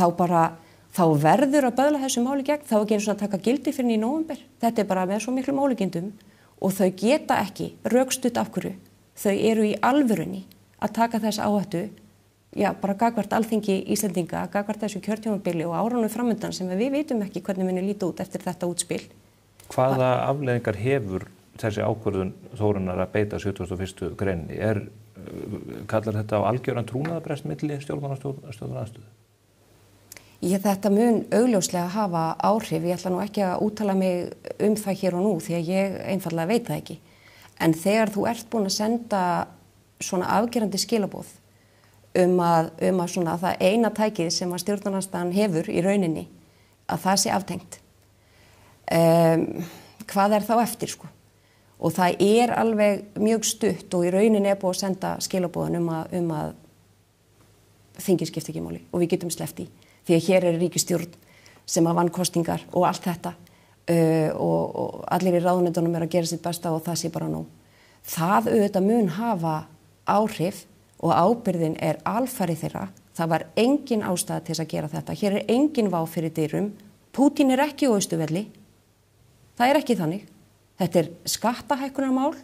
þá verður að böðla þessu máli gegn, þá ekki einu svona að taka gildi fyrir í nóvember. Þetta bara með svo miklum ólíkindum og þau geta ekki rökstutt af hverju. Þau eru í alvörunni að taka þess áhættu, bara gagnvart Alþingi Íslendinga, gagnvart þessu kjörtímabili og árunum framundan sem við vitum ekki hvernig muni líta út eftir þetta útspil. Hvaða afleiðingar hefur þessi ákvörðun Þórunnar að beita 71. greininni? Kallar þetta á algjöran trúnaðarbrest milli stjórnarandstöðu? Þetta mun augljóslega hafa áhrif. Ég ætla nú ekki að úttala mig það hér og nú því að ég einfaldlega veit það ekki. En þegar þú ert búin að senda svona afgerandi skilaboð að svona það eina tækið sem að stjórnarandstaðan hefur í rauninni að það sé aftengt. Hvað þá eftir sko? Og það alveg mjög stutt og í rauninni búið að senda skilaboðan að þingið skipti ekki máli og við getum sleppt í. Því að hér ríkisstjórn sem að vann kosningar og allt þetta og allir í ráðuneytunum að gera sitt besta og það sé bara nóg. Það auðvitað mun hafa áhrif og ábyrgðin alfarið þeirra. Það var engin ástæða til þess að gera þetta. Hér engin vá fyrir dyrum. Pútín ekki á Austurvelli. Það ekki þannig. Þetta skattahækkunarmál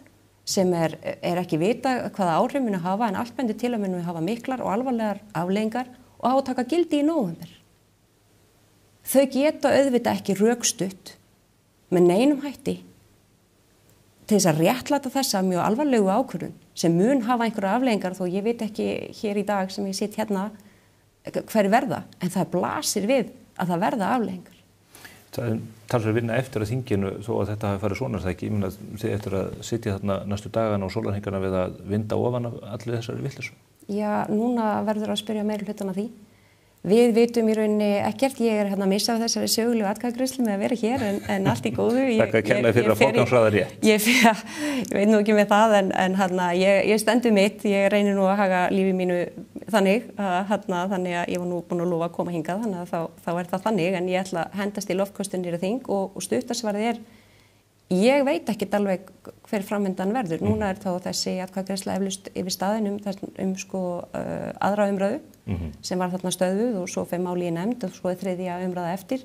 sem ekki vita hvaða áhrif muni hafa en allt bendir til að muni hafa miklar og alvarlegar afleiðingar og á að taka gildi í nóvember. Þau geta auðvitað ekki rökstutt með neinum hætti til þess að réttlæta þessa mjög alvarlegu ákvörðun sem mun hafa einhverja afleiðingar þó ég veit ekki hér í dag sem ég sitt hérna hverju verða en það blasir við að það verða afleiðingar. Það talsverð vinna eftir að þinginu þó að þetta hafi farið svona það ekki, ég meina þið eftir að sitja þarna næstu dagana og sólarhringana við að vinda ofan af allir þessari vitleysu? Já, núna verður að spyrja meirihlutann að því. Við vitum í rauninni ekkert, ég að missa af þessari sögulegu atkvæðagreiðslu með að vera hér en allt í góðu. Þakka kærlega fyrir að forgangsraða rétt. Ég veit nú ekki með það en ég stendur mitt, ég reynir nú að haga lífi mínu þannig að ég var nú búin að lofa að koma hingað þannig að þá það þannig en ég ætla að hendast í loftkostunir þing og stuttasvarið ég veit ekkert alveg hver framvindan verður. Núna þá þessi atkvæðagreiðsla eflaust yfir staðinn aðra umræðu sem var þarna stöðvuð og svo fer máli í nefnd og svo þriðja umræða eftir.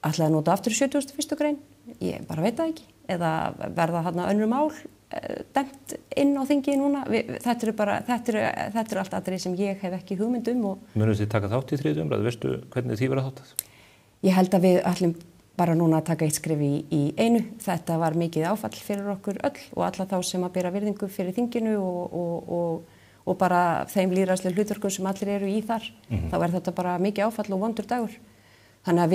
Ætlaði að nota aftur 71. grein? Ég bara veit það ekki. Eða verða þarna önnur mál dæmt inn á þingi núna? Þetta eru allt atriði sem ég hef ekki hugmynd Munið þið taka þátt í þriðju umræðu? Veistu hvernig því verða þáttað? Ég held að við ætlum bara núna að taka eitt skref í einu. Þetta var mikið áfall fyrir okkur öll og alla þá sem að bera virðingu fyrir þinginu og bara þeim lýðræðislega hlutverkum sem allir eru í þar. Þá þetta bara mikið áfall og vondur dagur. Þannig að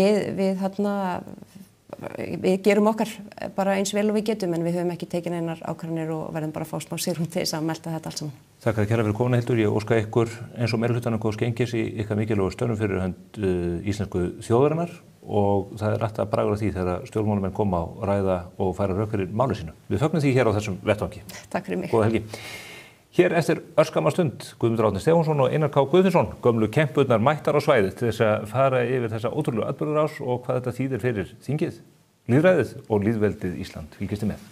við gerum okkar bara eins vel og við getum en við höfum ekki tekið neinar ákvarðanir og verðum bara að fá smá svigrúm til þess að melta þetta allt saman. Takk kærlega fyrir komuna Hildur. Ég óska ykkur eins og meirihlutanum góðs gengis í ykkar mikilvægu störfum fyrir hönd íslensku þjóðarinnar og það alltaf bragur á því þegar stjórnmálamenn koma og ræða og færa rök fyrir máli sínu. Við fögnum því hér á þessum vettvangi. Takk fyrir mig. Góða helgi. Hér eftir örskamma stund, Guðmundur Árni Stefánsson og Einar K. Guðfinnsson, gömlu kempurnar mættar á svæðið til þess að fara yfir þessa ótrúlegu atburðarás og hvað þetta þýðir fyrir þingið, lýðræðið og lýðveldið Ísland. Fylgist þið með.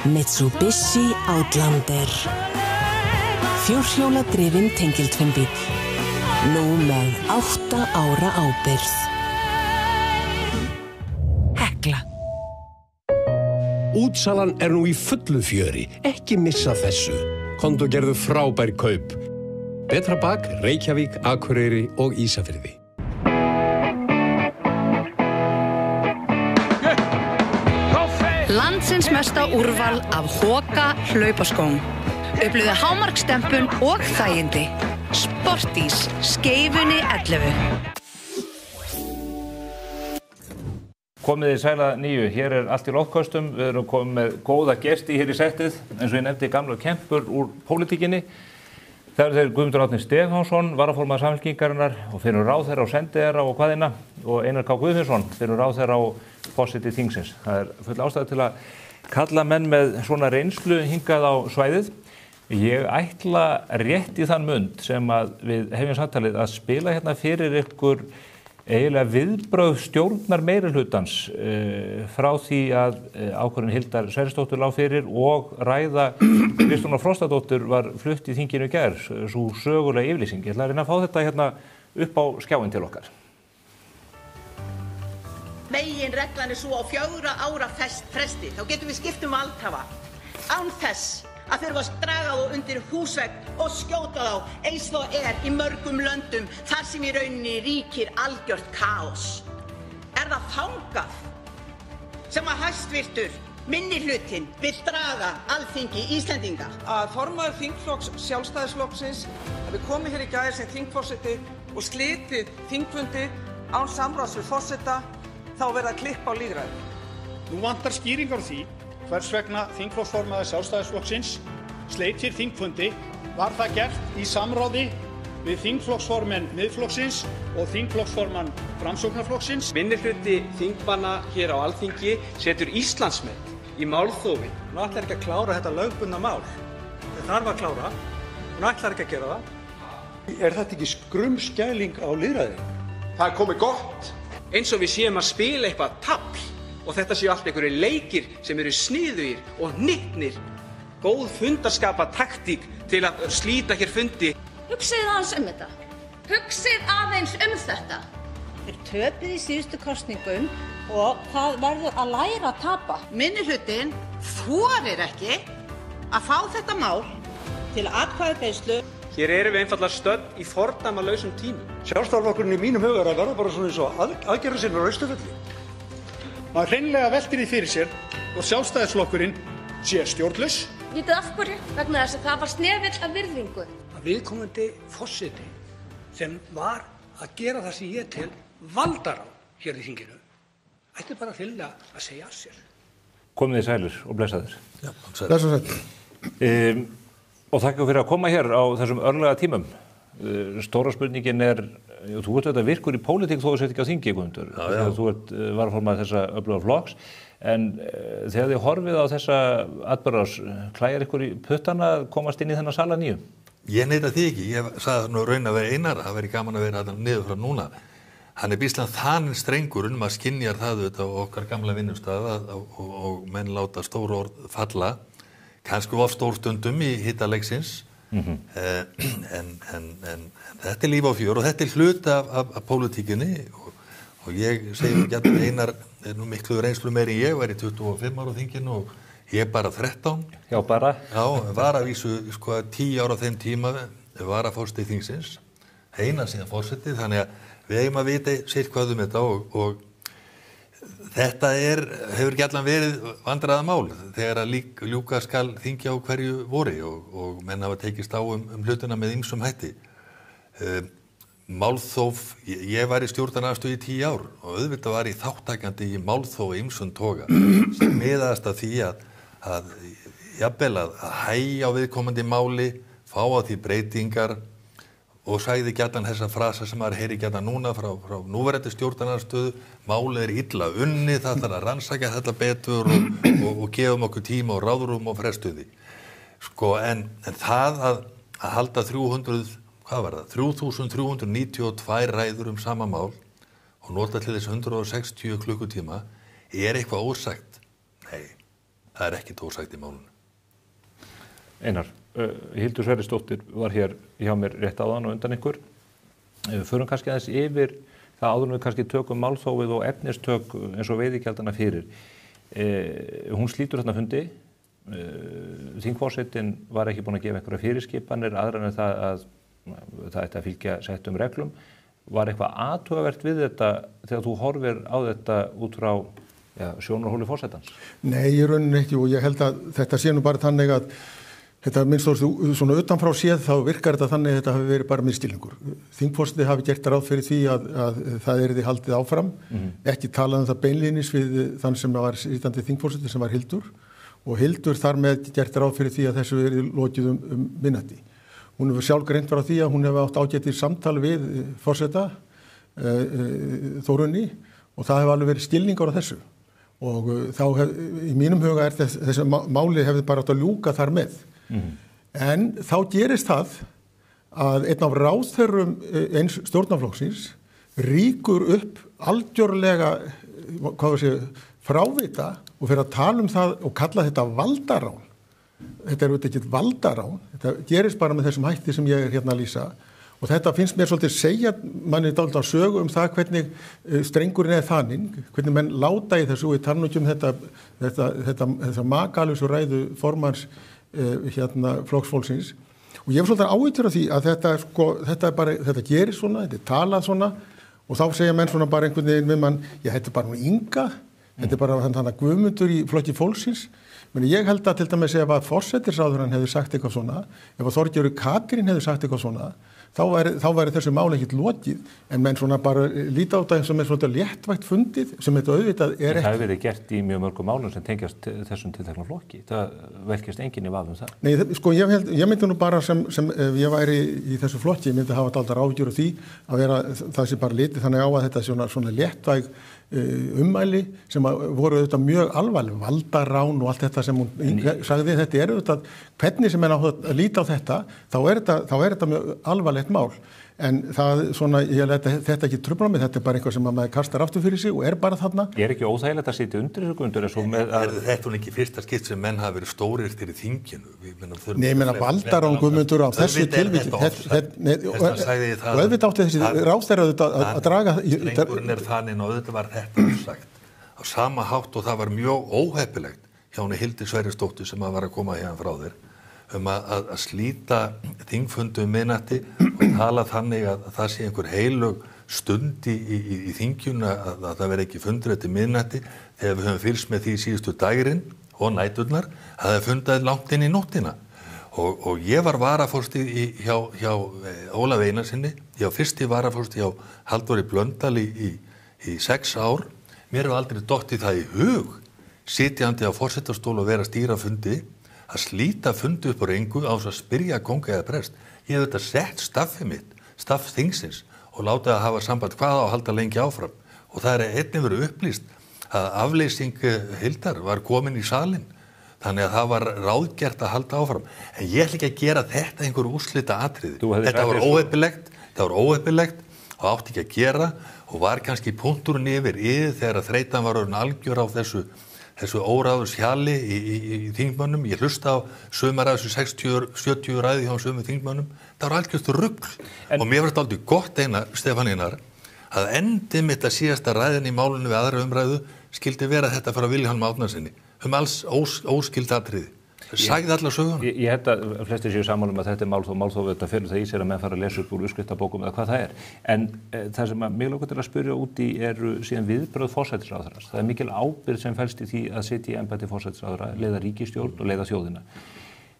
Mitsubishi Outlander. Fjórhjóla drifinn tengiltvinnbíll. Nú með 8 ára ábyrgð. Hekla. Útsalan nú í fullu fjöri. Ekki missa þessu. Komdu og gerðu frábær kaup. Betra bak, Reykjavík, Akureyri og Ísafirði. Landsins mesta úrval af Hoka hlaupaskóm. Upplifðu hámarksstempun og þægindi. Sportís, Skeifunni 11. Komið í sæla nýju, hér allt í loftköstum, við erum komið með góða gesti hér í settið, eins og ég nefndi gamla kempur úr pólitíkinni. Það eru þeir Guðmundur Árni Stefánsson, varaformaður Samfylkingarinnar og fyrir ráðherra og sendiherra og hvaðina, og Einar K. Guðfinnsson, fyrir ráðherra og forseti þingsins. Það full ástæða til að kalla menn með svona reynslu hingað á svæðið. Ég ætla rétt í þann mund sem að við hefjum samtalið að spila hérna fyrir ykkur eiginlega viðbrögð stjórnar meirihlutans frá því að ákvörðun Hildar Sverrisdóttur lá fyrir og ræða Kristrúnar Frostadóttur var flutt í þinginu í gær, svo sögulega yfirlýsing. Ég ætla að reyna að fá þetta hérna upp á skjáinn til okkar. Meginreglan svo á 4 ára fresti, þá getum við skipt valdhafa án þess að þurfa að draga þá undir húsvegg og skjóta þá eins og í mörgum löndum þar sem í rauninni ríkir algjört kaos. Það þangað sem að hæstvirtur minnihlutinn vill draga Alþingi Íslendinga? Að formaður þingflokks Sjálfstæðisflokksins hafi komið hér í gær sem þingforseti og slitið þingfundi án samráðs við forseta, þá verða að klippa á lýðræði. Nú vantar skýringar á því hvers vegna þingflokksformaður Sjálfstæðisflokksins sleit hér þingfundi. Var það gert í samráði við þingflokksformenn Miðflokksins og þingflokksformann Framsóknarflokksins? Minnihluti þingmanna hér á Alþingi setur Íslandsmet í málþófi. Hún ætlar ekki að klára þetta lögbundna mál. Það þarf að klára. Hún ætlar ekki að gera það. Er þetta ekki skrumskæling á lýðræði? Það komið gott. Eins og við séum að spila eitthvað tafl og þetta séu allt einhverjir leikir sem eru sniðugir og hnyttnir. Góð fundarskapa taktík til að slíta hér fundi. Hugsið aðeins þetta. Hugsið aðeins þetta. Þeir töpuðu í síðustu kosningum og það verður að læra að tapa. Minnihlutinn þorir ekki að fá þetta mál til atkvæðagreiðslu. Hér erum við einfaldlega stödd í fordæmalausum tímum. Sjálfstæðisflokkurinn í mínum huga að verða bara svona eins og aðgerðarsinnar á Austurvelli. Maður hreinlega veltir því fyrir sér og Sjálfstæðisflokkurinn sé stjórnlaus. Vitið af hverju? Vegna þess að það var snefill af virðingu. Að viðkomandi forseti sem var að gera það sem ég til valdar á hér í þinginu ætti bara hreinlega að segja af sér. Komið þið sælir og blessaðir. Já, blessaður. Og þakka fyrir að koma hér á þessum örlega tímum. Stóra spurningin þú ert þetta virkur í pólitík þó þú sett ekki á þingi, Guðmundur. Þú ert varaformaður þessa öfluga flokks, en þegar þið horfið á þessa atburðarás, klæjar ykkur í puttana að komast inn í þennan sala nýju? Ég neita því ekki. Ég sagði nú raun að vera Einar, það væri gaman að vera þarna niður frá núna. Hann býslega þannig strengur maður skynjar það auðvitað á okkar gamla vinnustað og menn láta stór orð falla. Kannski of stór stundum í hitaleiksins, en þetta líf á fjör og þetta hluti af pólitíkinni og ég segi ekki að Einar nú miklu reynslu meiri en ég, var í 25 ára á þinginu og ég bara 13. Já, bara? Já, var að vísu 10 ára á þeim tíma, var að fórst í þingsins. Einar síðan forseti, þannig að við eigum að vita sitt hvað þetta og þetta hefur ekki allan verið vandræðamál þegar að ljúka skal þingja á hverju vori og menn hafa tekist á hlutina með ýmsum hætti. Málþóf, ég var í stjórnarandstöðu í 10 ár og auðvitað var ég þátttakandi í málþóf ýmsum toga sem miðaðist að því að jafnvel að hægja á viðkomandi máli, fá á því breytingar og sagði gjarnan þessa frasa sem maður heyri gjarnan núna frá núverandi stjórnarandstöðu, málið illa unnið, það þarf að rannsaka þetta betur og gefum okkur tíma og ráðrúm og frestuði. Sko, en það að halda 3.392 ræður sama mál og nota til þess 160 klukkutíma eitthvað ósagt? Nei, það ekkert ósagt í málunum. Einar, Hildur Sverrisdóttir var hér hjá mér rétt áðan og undan ykkur. Förum kannski aðeins yfir það áður en við kannski tökum málþófið og efnistök eins og veiðigjaldana fyrir. Hún slítur þarna fundi. Þingforsetinn var ekki búinn að gefa einhverja fyrirskipanir aðrar en það að það ætti að fylgja settum reglum. Var eitthvað athugavert við þetta þegar þú horfir á þetta út frá sjónarhóli forsetans? Nei, í rauninni ekki og ég held að þetta sé nú bara þannig að þetta minnst svona utanfrá séð þá virkar þetta þannig að þetta hafi verið bara misskilningur. Þingforseti hafi gert ráð fyrir því að það yrði haldið áfram, ekki talað það beinlínis við þann sem var sitjandi þingforseti sem var Hildur og Hildur þar með gert ráð fyrir því að þessu yrði lokið minnati. Hún hefur sjálf greint frá því að hún hefur átt ágættir samtal við forseta Þórunni og það hefur alveg verið skilningar á þessu og þá í mínum huga þessi máli hefði bara átt að ljúka þar með. En þá gerist það að einn af ráðherrum eins stjórnarflokksins rýkur upp algjörlega frávita og fyrir að tala það og kalla þetta valdarán. Þetta auðvitað ekki valdarán, þetta gerist bara með þessum hætti sem ég hérna að lýsa og þetta finnst mér svolítið segja manni dálítið á sögu það hvernig strengurinn þannig, hvernig menn láta í þessu og ég tala nú ekki þetta makalausu ræðu formanns flokksfólksins og ég svolítið áhyggjur af því að þetta gerist svona, þetta talað svona og þá segja menn svona bara einhvern veginn við mann, þetta bara nú Inga, þetta bara þannig Guðmundur í flokki fólksins. Ég held að til dæmis ef að forsætisráðherrann hefði sagt eitthvað svona, ef að Þorgerður Katrín hefði sagt eitthvað svona, þá væri þessu máli ekkert lokið, en menn svona bara líta á þetta eins og með svona léttvægt fundið sem þetta auðvitað ekki. Það hefur verið gert í mjög mörgum málum sem tengjast þessum tiltekna flokki. Það velkist enginn í vafa það. Nei, sko ég myndi nú bara sem ef ég væri í þessu flokki, ég myndi hafa alltaf áhyggjur af því að vera það sé bara litið þannig á að þetta svona léttvæg ummæli sem voru auðvitað mjög alvarleg, valdarán og allt þetta sem hún sagði, þetta auðvitað, hvernig sem er að líta á þetta, þá er þetta mjög alvarlegt mál. En það svona, ég leta þetta ekki trufla mig, þetta bara eitthvað sem maður kastar aftur fyrir sig og bara þarna. Ekki óþægilegt að sitja undir þessu gundur eins og með að... Þetta ekki fyrsta skipt sem menn hafa verið stórir til í þinginu. Nei, ég meina valdarán Guðmundur á þessu tilviki. Og auðvitað átti þessi ráðherra að draga... Strengurinn þannig og auðvitað var þetta sagt. Á sama hátt og það var mjög óheppilegt hjá henni Hildi Sverrisdóttur sem var að koma hérna frá þér að slíta þingfundu miðnætti og tala þannig að það sé einhver heilög stund í þingjuna að það verði ekki fundur eftir miðnætti þegar við höfum fylgst með því síðustu dagurinn og næturnar að það fundaði langt inn í nóttina og ég var varaforsti hjá Ólafi Einarsinni, ég var fyrsti varaforsti hjá Halldóri Blöndal í 6 ár. Mér hefur aldrei dottið það í hug sitjandi á forsetastól og vera að stýra fundi að slíta fundi upp á engu á þess að spyrja konga eða prest. Ég hef þetta sett staffið mitt, staff þingsins og látið að hafa samband hvað á að halda lengi áfram. Og það einnig verið upplýst að afleysing Hildar var komin í salinn. Þannig að það var ráðgert að halda áfram. En ég ætla ekki að gera þetta einhver úrslita atriði. Þetta var óheppilegt og átti ekki að gera og var kannski punkturinn yfir þegar að þreytan var orðin algjör á þessu óráðurs hjali í þingmönnum. Ég hlusta á sumar af þessu 60-70 ræði hjá sumum þingmönnum. Það var algjört rugl. Og mér var þetta aldrei gott Stefán Einar, að endi mitt að síðasta ræðin í málunum við aðra umræðu skildi vera þetta frá Vilhjálmi Árnasyni alls óskild atriði. sagði alla söguna. Ég held að flestir séu sammála að þetta málþóf þetta fyrir það í sér að menn fara að lesa upp úr uppskriftabókum eða hvað það En það sem mig langar til að spyrja út í eru síðan viðbrögð forsætisráðherrans. Það mikil ábyrgð sem felst í því að sitja í embætti forsætisráðherra, leiða ríkisstjórn og leiða þjóðina.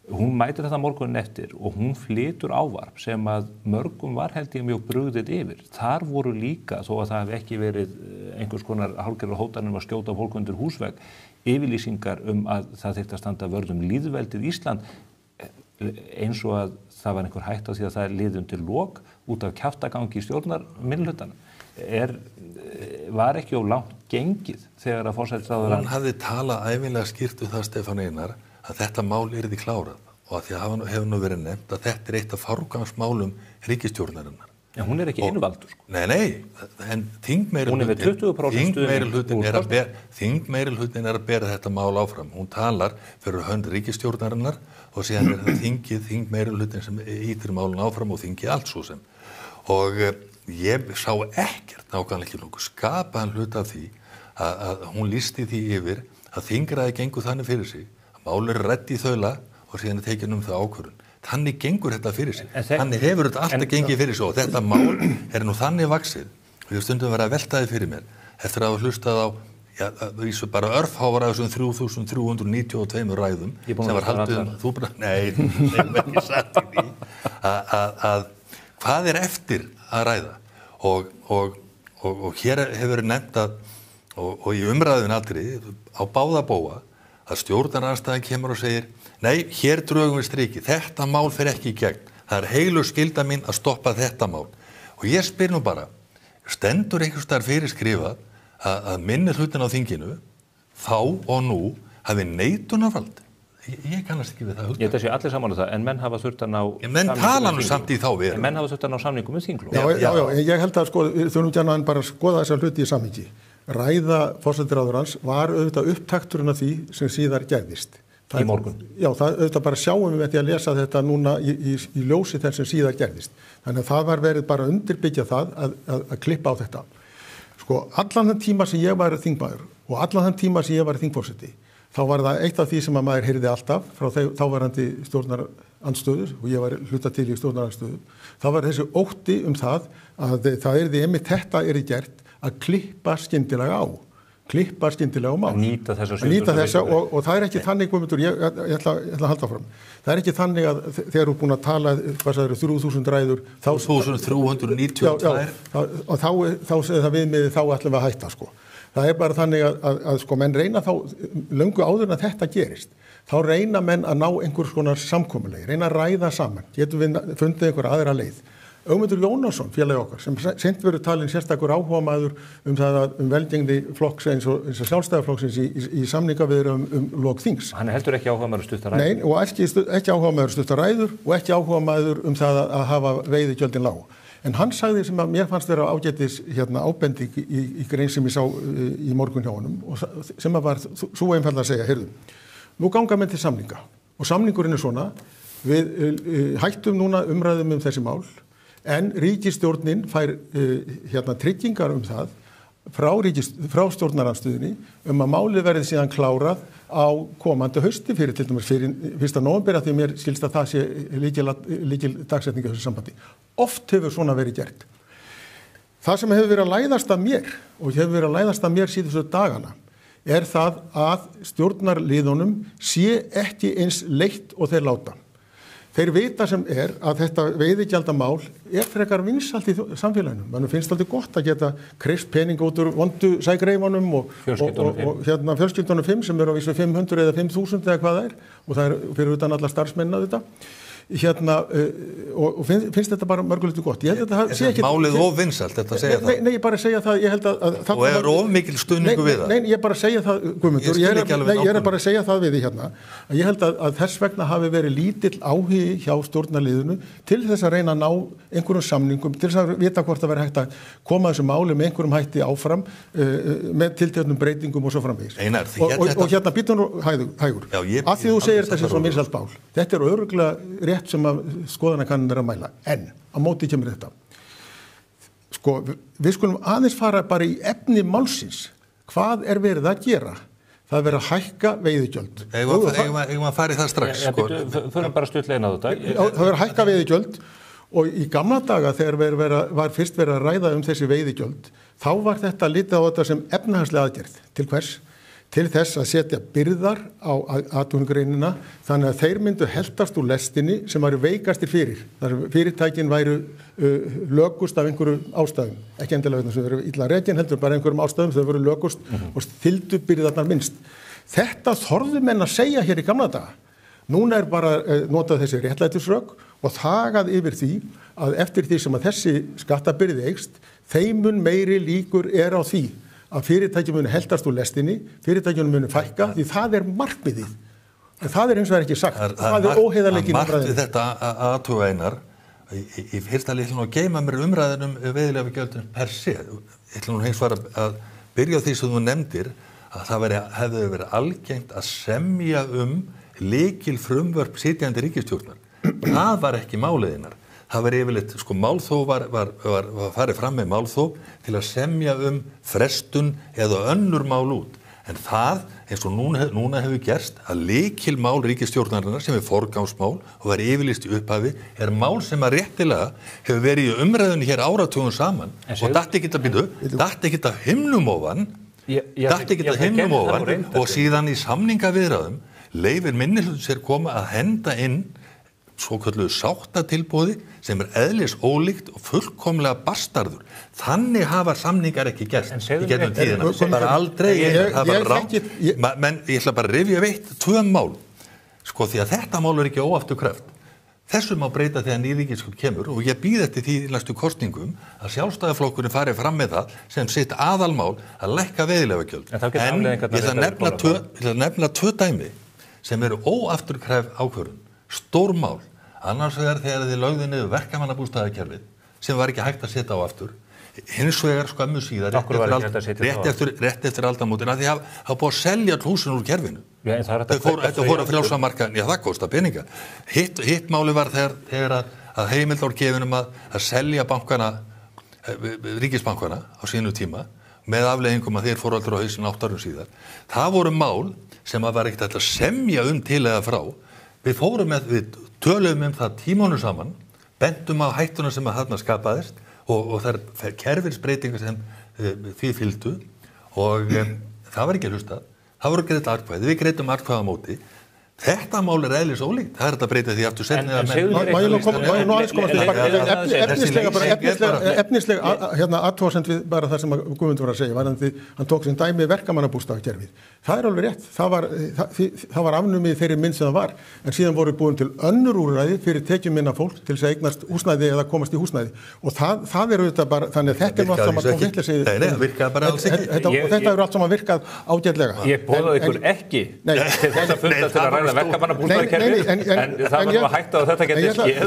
Hún mætir þetta morgunin eftir og hún flytur ávarp sem að mörgum var held ég mjög brugðið yfir. Þar voru líka, þó að það hef ekki verið einhvers konar hálfgerðar hótanir að skjóta fólk undir húsvegg, yfirlýsingar að það þyrfti að standa vörð lýðveldið Ísland eins og að það var einhver hætta því að það liði undir lok út af kjaftagangi í stjórnarminnihlutanum. Var ekki of langt gengið þegar að forsætisráðherra... Hún hafði talað ævinlega skýrt það Stefán Einar að þetta mál yrði klárað og að því að hefur nú verið nefnt að þetta eitt af forgangsmálum ríkisstjórnarinnar. Já, hún ekki einvaldur sko. Nei, en þingmeirihlutin er að bera þetta mál áfram. Hún talar fyrir hönd ríkisstjórnarinnar og síðan það þingmeirihlutin sem ítir málun áfram og þingi allt svo sem. Og ég sá ekkert nákvæmlega ekki nokkuð skapaðan hlut af því að hún lýsti því yfir að þingraði gengur þannig fyrir sig mál rædd í þaula og síðan tekin það ákvörðun. Þannig gengur þetta fyrir sig. Þannig hefur þetta alltaf gengið fyrir sig og þetta mál nú þannig vaxið. Og ég stundum verið að veltaði fyrir mér eftir að hafa hlustað á, vísu bara örfhávar af þessum 3.392 ræðum sem var haldið ekki satt í því að hvað eftir að ræða og hér hefur verið nefnt að og í umræðun aldrei á báða bóa að stjórnarandstaðan kemur og segir nei, hér drögum við striki, þetta mál fer ekki í gegn. Það heilu skylda mín að stoppa þetta mál. Og ég spyr nú bara, stendur einhvers staðar fyrir skrifað að minnihlutin á þinginu, þá og nú, hafi neitunarvald? Ég kannast ekki við það hugtak. Ég held að sé allir sammála það, en menn hafa þurft að ná... Menn tala nú samt í þá veru. En menn hafa þurft að ná samningum með þinglok. Já, ég held að þurfum ekki annað en bara skoða þessa hluti í samhengi. Ræða forsætisráðherrans var auðvitað upptakturinn af því sem síðar gerðist. Í morgun. Já, það auðvitað bara sjáum við með því að lesa þetta núna í ljósi þess sem síðar gerðist. Þannig að það var verið bara að undirbyggja það að klippa á þetta. Sko, allan þann tíma sem ég var þingmaður og allan þann tíma sem ég var þingforseti, þá var það eitt af því sem að maður heyrði alltaf frá þáverandi stjórnarandstöðu og ég var hluta til í stjórnarandstöðu. Það var þessi ótti það að það yrði einmitt þetta yrði gert að klippa skyndilega á mál. Að nýta þessa og það er ekki þannig, Guðmundur, ég ætla að halda fram. Það er ekki þannig að þegar þú er búin að tala, hvað sagður, 3.000 ræður, 3.392 og þá segir það viðmiðið, þá ætlum við að hætta, sko. Það er bara þannig að sko, menn reyna þá, löngu áður en að þetta gerist, þá reyna menn að ná einhvers konar samkomulegi, reyna að ræða saman, getum við fundið einhver aðra leið. Ögmundur Jónasson, félagi okkar, sem seint verið talin sérstakur áhugamaður velgengni flokks eins og sjálfstæðarflokksins í samningaviðræðum lok þings. Hann heldur ekki áhugamaður stuttar ræður? Nei, og ekki áhugamaður stuttar ræður og ekki áhugamaður það að hafa veiðigjöldin lág. En hann sagði sem að mér fannst vera ágætis ábending í grein sem ég sá í morgun hjá honum og sem að var svo einfaldlega að segja, heyrðu, nú ganga menn til samninga og samningurinn er svona, við hættum núna umræðum þessi mál en ríkisstjórnin fær tryggingar það frá stjórnarandstöðunni að málið verði síðan klárað á komandi hausti fyrir til dæmis fyrir 1. nóvember að því mér skilst að það sé líkil dagsetninga þessu sambandi. Oft hefur svona verið gert. Það sem hefur verið að læðast að mér og hefur verið að læðast að mér síðustu dagana er það að stjórnarliðunum sé ekki eins leitt og þeir láta. Þeir vita sem að þetta veiðigjaldamál frekar vinsælt í samfélaginu. Manum finnst alltaf gott að geta kreist pening út úr vondu sægreifunum og fjölskyldunum 5 sem eru á vísu 500 eða 5.000 eða hvað það og það er fyrir utan alla starfsmennina þetta. Og finnst þetta bara mörgulegt gott. Ég held að það sé ekki... Málið of vinsælt, þetta segja það. Nei, ég bara segja það, ég held að... Og er of mikil stuðningu við það? Nei, ég bara segja það, Guðmundur, ég er bara að segja það við því að ég held að þess vegna hafi verið lítill áhugi hjá stjórnarliðinu til þess að reyna að ná einhverjum samningum, til þess að vita hvort það veri hægt að koma þessu máli með einhverjum hætti áfram með tilteknum breytingum og svo framvegis. Og hérna býtum nú hægur. Af því þú segir þetta sem svo vinsælt mál. Þetta er örugglega rétt sem að skoðanakannir er að mæla. En á móti kemur þetta. Sko, við skulum aðeins fara bara í efni málsins. Hvað er verið að gera? það verið að hækka veiðigjöld. Eigum að fara í það strax, sko. Förum bara stuttlega inn á þetta. Það verið að hækka veiðigjöld og í gamla daga þegar var fyrst verið að ræða þessi veiðigjöld, þá var þetta litið á þetta sem efnahagslega aðgerð. Til hvers? Til þess að setja byrðar á atvinnugreinina þannig að þeir myndu heltast úr lestinni sem væru veikastir fyrir. Þar sem fyrirtækin væru lögust af einhverju ástæðum. Ekki endilega vegna sem þau eru illa rekin, heldur bara einhverjum ástæðum sem þau voru lögust og þyldu byrðarnar minnst. Þetta þorðu menn að segja hér í gamla daga. Núna bara notað þessi réttlætisrök og þagað yfir því að eftir því sem að þessi skattabyrði eykst, þeim mun meiri líkur á því að fyrirtækjum muni heltast úr lestinni, fyrirtækjum muni fækka, því það markmiðið. En það hins vegar ekki sagt. Það óheiðarleiki í umræðinu. Margt þetta athuga Einar, í fyrsta lið ætla að geyma mér umræðinum veiðileyfagjöldin per se. Ég ætla hins vegar að byrja á því sem þú nefndir, að það hefði verið algengt að semja lykil frumvörp sitjandi ríkisstjórnar. Það var ekki málið Einar. Það var yfirleitt, málþóf var farið fram með málþóf til að semja frestun eða önnur mál út. En það, eins og núna hefur gerst, að lykilmál ríkisstjórnarinnar sem forgangsmál og var yfirlýst í upphafi, mál sem að réttilega hefur verið í umræðunni hér áratugum saman og datt ekki að himnum ofan, og síðan í samningaviðræðum leyfir minnihluti sér koma að henda inn svokölluðu sáttatilboði sem eðlis ólíkt og fullkomlega bastarður. Þannig hafa samningar ekki gerst í gegnum tíðina. Bara aldrei. Men ég ætla bara að rifja tvö mál. Því að þetta mál ekki óafturkræft. Þessu má breyta þegar ný ríkisstjórn kemur og ég býð eftir því í næstu kosningum að Sjálfstæðisflokkurinn fari fram með það sem sitt aðalmál að lækka veiðileyfagjöld. En ég ætla að nefna tvö dæmi sem eru óafturkræf ákvörðun. Stórmál, annars vegar þegar þið lögðu niður verkamannabústaðakerfið sem var ekki hægt að setja á aftur, hins vegar skömmu síðar rétt eftir aldamótina því að hafa búið að selja húsin úr kerfinu. Þetta fór að frjálsa markaðinn, það kosta peninga. Hitt máli var þegar að heimild var gefin að selja bankana, ríkisbankana á sínu tíma með afleiðingum að þeir fóru aldrei á hausinn 8 árum síðar. Það voru mál sem að var ekkert að semja til eða frá. Við töluðum það tímanu saman, bentum á hættuna sem að þarna skapaðist og þær kerfisbreytingar sem því fylgdu og það var ekki hlustað. Það voru greitt atkvæði, við greitum atkvæði á móti. Þetta mál eðlis ólíkt. Það þetta breyta því aftur setna efnislega athugasemd við bara það sem Guðmundur var að segja, varðandi hann tók sem dæmi verkamannabústaðakerfið. Það alveg rétt. Það var afnumið þeirri mynd sem það var, en síðan voru búin til önnur úrræði fyrir tekjuminna fólk til þess að eignast húsnæði eða komast í húsnæði. Og það auðvitað bara, þannig að þetta allt saman tók vitleysi. Það virkaði bara alls ekki. Þetta hefur allt saman virkað ágætlega. Ég boðaði ykkur ekki til þess að funda til að ræða verkamannabústaðakerfið, en það var að hætta og þetta geti skeið.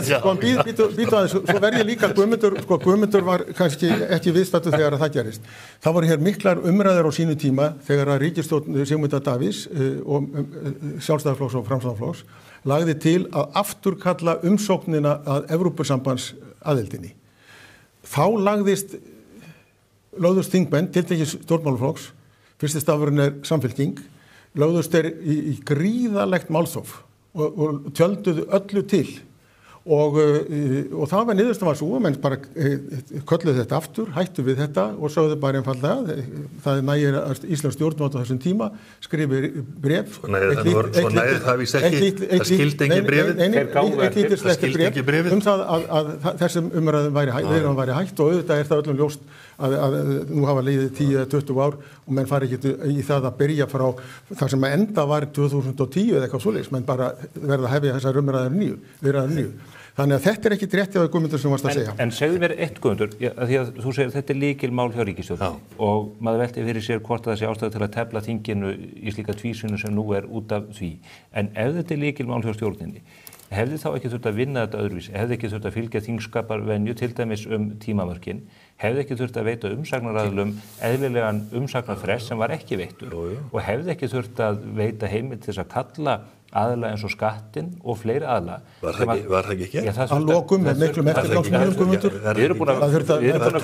Býtu aðeins, svo verð ég líka Guðmundur var kannski ekki viðstaddur þegar það gerist. Það voru hér miklar umræður á sínu tíma þegar að ríkisstjórn Sigmundar Davíðs og Sjálfstæðisflokks og Framsóknarflokks lagði til að afturkalla umsóknina að Evrópusambands aðildinni. Þá lögðust þingmenn, tiltekið stjórnmálaflokks, fyrsti stafurinn Samfylking, lögðust þeir í gríðarlegt málþóf og tjölduðu öllu til og það var niðurstaðan svo að menn bara kölluðu þetta aftur, hættu við þetta og sögðu bara einfaldlega, það nægir að Íslands stjórnvald á þessum tíma skrifi bréf. Það skildi ekki bréfið. Eitt lítilslegt bréf það að þessum umræðum væri hætt og auðvitað það öllum ljóst að nú hafa liðið 10-20 ár og menn fari ekki í það að byrja frá það sem enda var 2010 eða eitthvað svoleiðis, menn bara verða að hefja þessar umræður nýju. Þannig að þetta ekki rétt hjá Guðmundur sem varst að segja. En segðu mér eitt Guðmundur, því að þú segir þetta lykilmál hjá ríkisstjórninni og maður velti fyrir sér hvort það sé ástæða til að tefla þinginu í slíka tvísýnu sem nú út af því. En ef þetta lykilmál hjá stjórninni, hefði þá ekki þurft að vinna þetta öðruvísi, hefði ekki þurft að fylgja þingskaparvenju til dæmis tímamörkin, hefði ekki þurft að veita umsagnaraðilum eðlilegan umsagnarfrest sem var ekki veittur og hefði ekki þurft að veita heimild til þess að kalla aðila eins og skattinn og fleiri aðila. Var það ekki ekki? Að lokum með miklum eftirgangsmálum, Guðmundur. Við erum búin að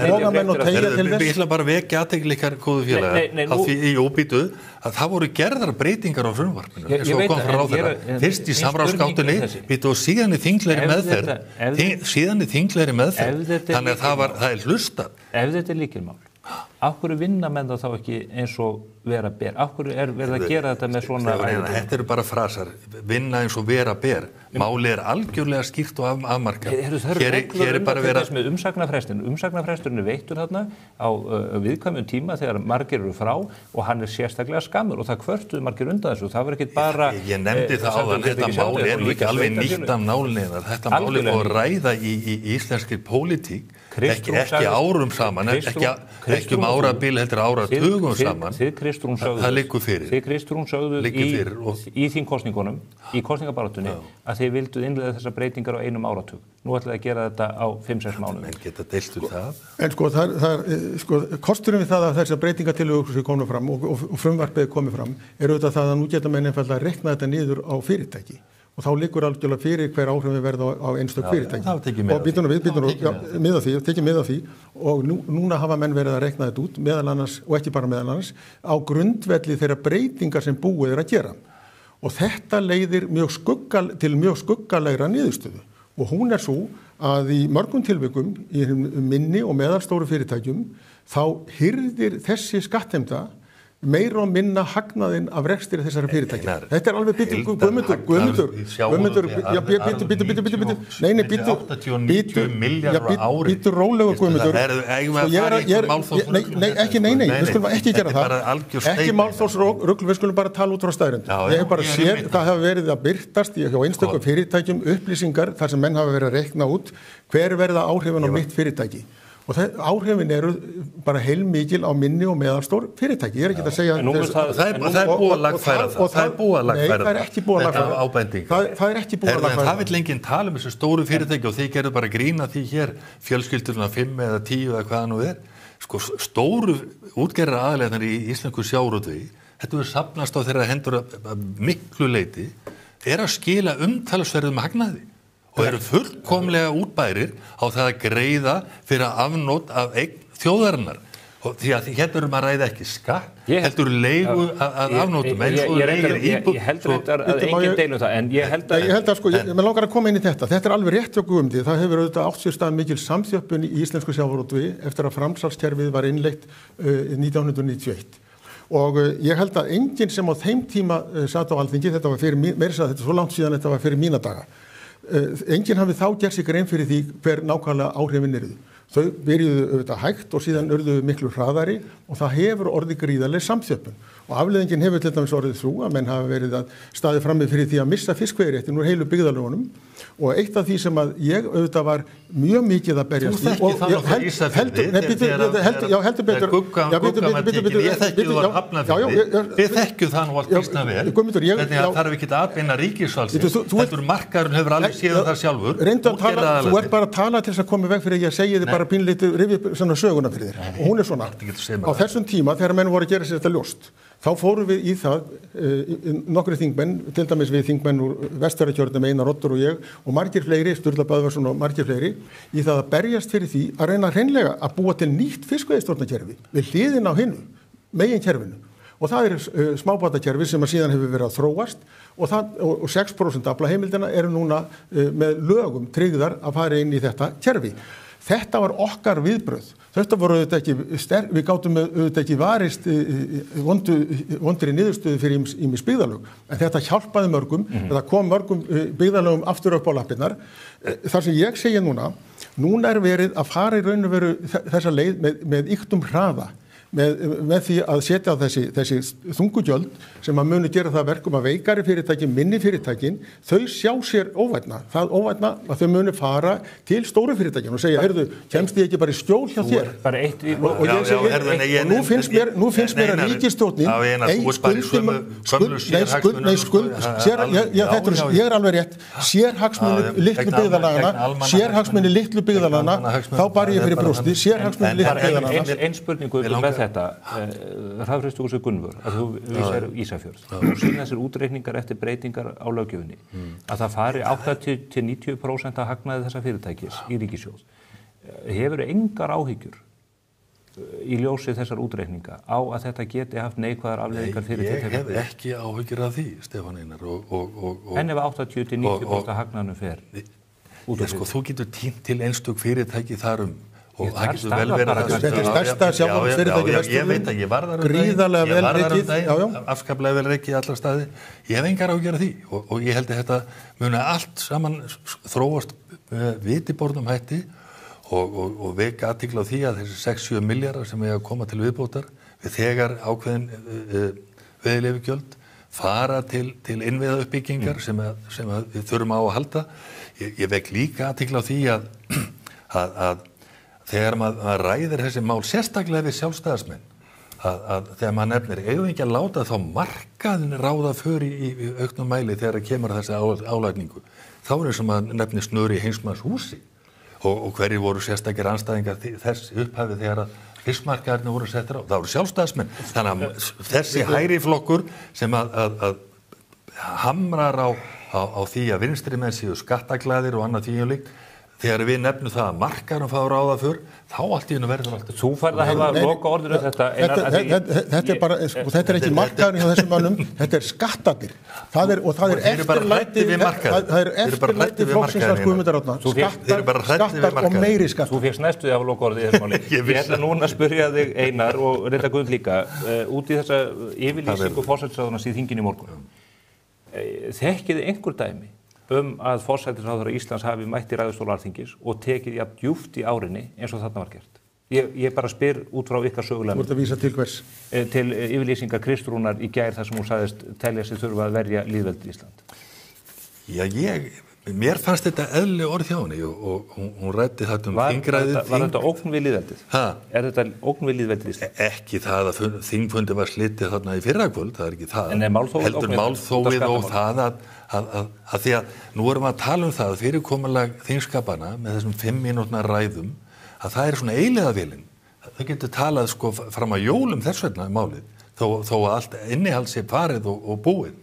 fóga menn og tegja til þess. Ég ætla bara að vekja athygli ykkar góðu félagar að því í óbýtu að það voru gerðar breytingar á frumvarpinu eins og kom frá ráðherra. Fyrst í samráðsgáttunni og síðan í þinglegri meðferð. Þannig að það er hlustað. Ef þetta er lykilmál, af hverju vinna menn þá ekki eins og vera ber? Af hverju verið að gera þetta með svona... Þetta eru bara frasar, vinna eins og vera ber. Máli er algjörlega skýrt og afmarkað. Hér er bara verið með umsagnarfresturinn. Umsagnarfresturinn er veittur þarna á viðkvæmum tíma þegar margir eru frá og hann er sérstaklega skammur og það kvörtuðu margir undan þessu. Það var ekki bara... Ég nefndi það áðan, þetta máli er ekki alveg nýtt af nálinni. Þetta máli er að ræða í íslenskri pólitík, ekki árum saman, ekki árabil heldur áratugum saman. Það liggur fyrir. Þið Kristrún sögðu í þingkosningunum, í kosningabaráttunni, að þið vilduð innleiða þessar breytingar á 1 áratug. Nú ætlaði að gera þetta á 5-6 mánuðum. Menn geta deilt það. En kosturinn við það að þessar breytingatillögur sem komu fram og frumvarpið komið fram er auðvitað það að nú geta menn einfaldlega að reikna þetta niður á fyrirtæki. Og þá liggur algjörlega fyrir hver áhrifin verða á einstök fyrirtæki. Það tekið með á því og núna hafa menn verið að reikna þetta út meðal annars, og ekki bara meðal annars, á grundvelli þeirra breytingar sem búið er að gera. Og þetta leiðir til mjög skuggalegra niðurstöðu. Og hún er svo að í mörgum tilvikum, í minni og meðalstóru fyrirtækjum, þá hirðir þessi skattheimta meira og minna hagnaðinn af rekstri þessara fyrirtækja. Þetta er alveg Guðmundur, býtu rólegur Guðmundur. Nei, við skulum ekki gera það. Ekki málþófsrugl, við skulum bara tala út frá staðreyndum. Ég hef bara séð, það hafa verið að birtast hjá einstökum fyrirtækjum upplýsingar þar sem menn hafa verið að reikna út hver verða áhrifin á mitt fyrirtæki. Og áhrifin eru bara heilmikil á minni og meðalstór fyrirtæki. Ég er ekki að segja... Það er búið að lagfæra það. Nei, það er ekki búið að lagfæra það. Það er ekki búið að lagfæra það. Það vil enginn tala um þessu stóru fyrirtæki og þið gerðu bara grína því hér fjölskyldurna 5 eða 10 eða hvaða nú er. Sko, stóru útgerðar aðilarnar í íslensku sjávarútvegi, þetta er safnast á þeirra hendur að miklu leyti, er að skila umtalsverðum hagnaði. Og eru fullkomlega útbærir á það að greiða fyrir afnot af eign þjóðarinnar. Því að hérna erum að ræða ekki skatt, heldur leigu að afnotum eins og leigir íbúð. Ég heldur þetta að enginn deilum það, en ég held að... Mér langar að koma inn í þetta. Þetta er alveg rétt hjá Guðmundi. Það hefur auðvitað átt sér stað mikil samþjöppun í íslensku sjávarútvegi eftir að framsalskerfið var innleitt 1991. Og ég held að enginn sem á þeim tíma sat á Alþingi, þetta var fyrir þetta er svo langt síðan þetta var fyrir mína daga. Enginn hafi þá gert sig grein fyrir því hver nákvæmlega áhrifin eru. Þau byrjuðu auðvitað hægt og síðan urðu miklu hraðari og það hefur orðið gríðarleg samþjöppun. Og afleiðingin hefur til dæmis orðið sú að menn hafa verið að staðið frammi fyrir því að missa fiskveiðiréttinn úr heilu byggðarlögunum og eitt af því sem að ég auðvitað var mjög mikið að berjast í og heldur betur ég þekki þú að Hafnarfirði við þekkjum það nú allt býsna vel hvernig það þarf ekki að atvinna ríkisvaldsins heldur markaðurinn hefur alveg séð það sjálfur þú ert bara að tala til þess að koma veg fyrir ég segi þið bara pínlítið rifið svona söguna fyrir þér og hún er svona á þessum tíma þegar menn voru að gera sér þetta ljóst þá fórum við í það nokkri þingmenn, til dæmis við þingmenn úr Vestfjarðakjördæmi, Einar Oddur og ég og margir fleiri, Sturla Böðvarsson og margir fleiri í það að berjast fyrir því að reyna hreinlega að búa til nýtt fiskveiðistjórnarkerfi við hliðina á hinu, meginkerfinu og það er smábátakerfi sem að síðan hefur verið að þróast og 6% aflaheimildina eru núna með lögum tryggðar að fara inn í þetta kerfi. Þetta var okkar viðbrögð. Þetta voru auðvitað ekki við gátum auðvitað ekki varist vondri niðurstöðu fyrir ýmis byggðarlög. En þetta hjálpaði mörgum, þetta kom mörgum byggðarlögum aftur upp á lappirnar. Þar sem ég segi núna er verið að fara í raun og veru þessa leið með ýktum hraða. Með því að setja á þessi þungugjöld sem að muni gera það verkum að veikari fyrirtækin, minni fyrirtækin, þau sjá sér óvænna. Það óvænna að þau muni fara til stóru fyrirtækin og segja, heyrðu, kemst ég ekki bara í skjól hjá þér? Og nú finnst mér að ríkisstjórnin ég er alveg rétt, sérhagsmuni litlu byggðarlagana, þá bar ég fyrir brjósti, sérhagsmuni litlu byggðarlagana. Ein spurningu þetta, hraðfrystihúsið Gunnvör, að þú vísar Ísafjörð, þú sýnir þessir útreikningar eftir breytingar á löggjöfinni, að það fari 80-90% af hagnaði þessa fyrirtækis í ríkissjóð. Hefur engar áhyggjur í ljósi þessar útreikninga á að þetta geti haft neikvæðar afleiðingar fyrirtækja? Ég hef ekki áhyggjur af því, Stefán Einar. En ef 80-90% af hagnaðinum fer út af því? Þú getur tínt til einstök fyrirtæki þarum og það getur vel verið að þetta er stærsta sjávarútvegsfyrirtæki í Vestfjörðum. Ég veit að ég var þar gríðarlega vel rekið, afskaplega vel rekið í alla staði. Ég hef engar áhyggjur af því og ég held að þetta muni allt saman þróast vitibornum hætti og vekja athygli á því að þessi 6-7 milljarðar sem eiga að koma til viðbótar við þegar ákveðin veiðileyfagjöld fara til innviða uppbyggingar sem við þurfum á að halda. Ég vek líka athygli á því að þegar maður ræðir þessi mál sérstaklega við sjálfstæðismenn að þegar maður nefnir eigum ekki að láta þá markaðin ráða för í auknum mæli þegar það kemur þessi álagningu. Þá er eins og maður nefnir snör í heimsmanns húsi. Og hverjir voru sérstakir andstæðingar þess upphafi þegar að fiskmarkaðarnir voru settir á. Það voru sjálfstæðismenn. Þannig að þessi hægri flokkur sem að hamrar á því að vinstri menn séu skattaglæðir og annað því líkt, þegar við nefnum það að markaðurinn fá ráða fyrr, þá allt í hennu verður allt. Þú færð að hafa loka orðinu þetta. Þetta er bara, þetta er ekki markaðurinn hjá þessum mönnum, þetta er skattarnir. Það er eftirlæti flokksins að Guðmundar Árna. Skattar og meiri skattar. Þú fékkst næstu því að hafa loka orðið í þessu máli. Ég ætla núna að spyrja þig Einar og Rita Guðn líka út í þessa yfirlýsingu forsætisráðherrans í þinginu í morgun. Þekkið þið einhver dæmi að forsætisráðherra Íslands hafi mætt í ræðustól Alþingis og tekið jafn djúpt í árinni eins og þarna var gert. Ég bara spyr út frá ykkar sögulega. Þú ert að vísa til hvers? Til yfirlýsingar Kristrúnar í gær þar sem hún sagðist telja sig þurfa að verja lýðveldið Ísland. Já, mér fannst þetta eðlileg orð hjá henni og hún ræddi þetta þingræðið. Var þetta ógn við lýðveldið? Er þetta ógn við lýðveldið Ísland? Ekki það að þingfundi var slitið þarna í fyrrakvöld, það er ekki það. En heldur málþófið og það að því að nú erum við að tala um það fyrirkomulag þingskapana með þessum 5 mínútna ræðum að það er svona eiliðavélin. Það getur talað fram að jólum þess vegna málið þó að allt innihald sé farið og búið.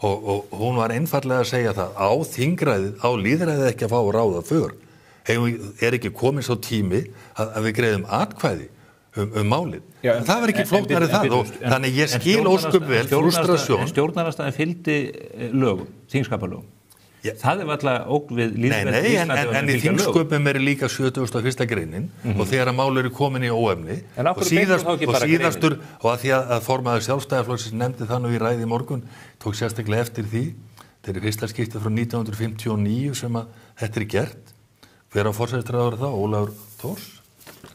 Og hún var einfallega að segja það á þingræðið, á lýðræðið ekki að fá ráða för. Er ekki komið svo tími að við greiðum atkvæði málið. En það var ekki flóknari það og þannig ég skil ósköp vel frustrasjón. Stjórnarandstaðan fylgdi lögum, þingskapalögum. Það er alltaf ógn við lýðræðið Íslandi. En í þingsköpum er líka 71. greinin og þegar að mál eru komin í óefni og síðastur og að því að formaður Sjálfstæðisflokksins nefndi það nú í ræði í morgun tók sérstaklega eftir því. Þetta er fyrsta skipti frá 1959 sem að þetta er gert. Hver á forsætisráðherra þá? Ólafur Thors?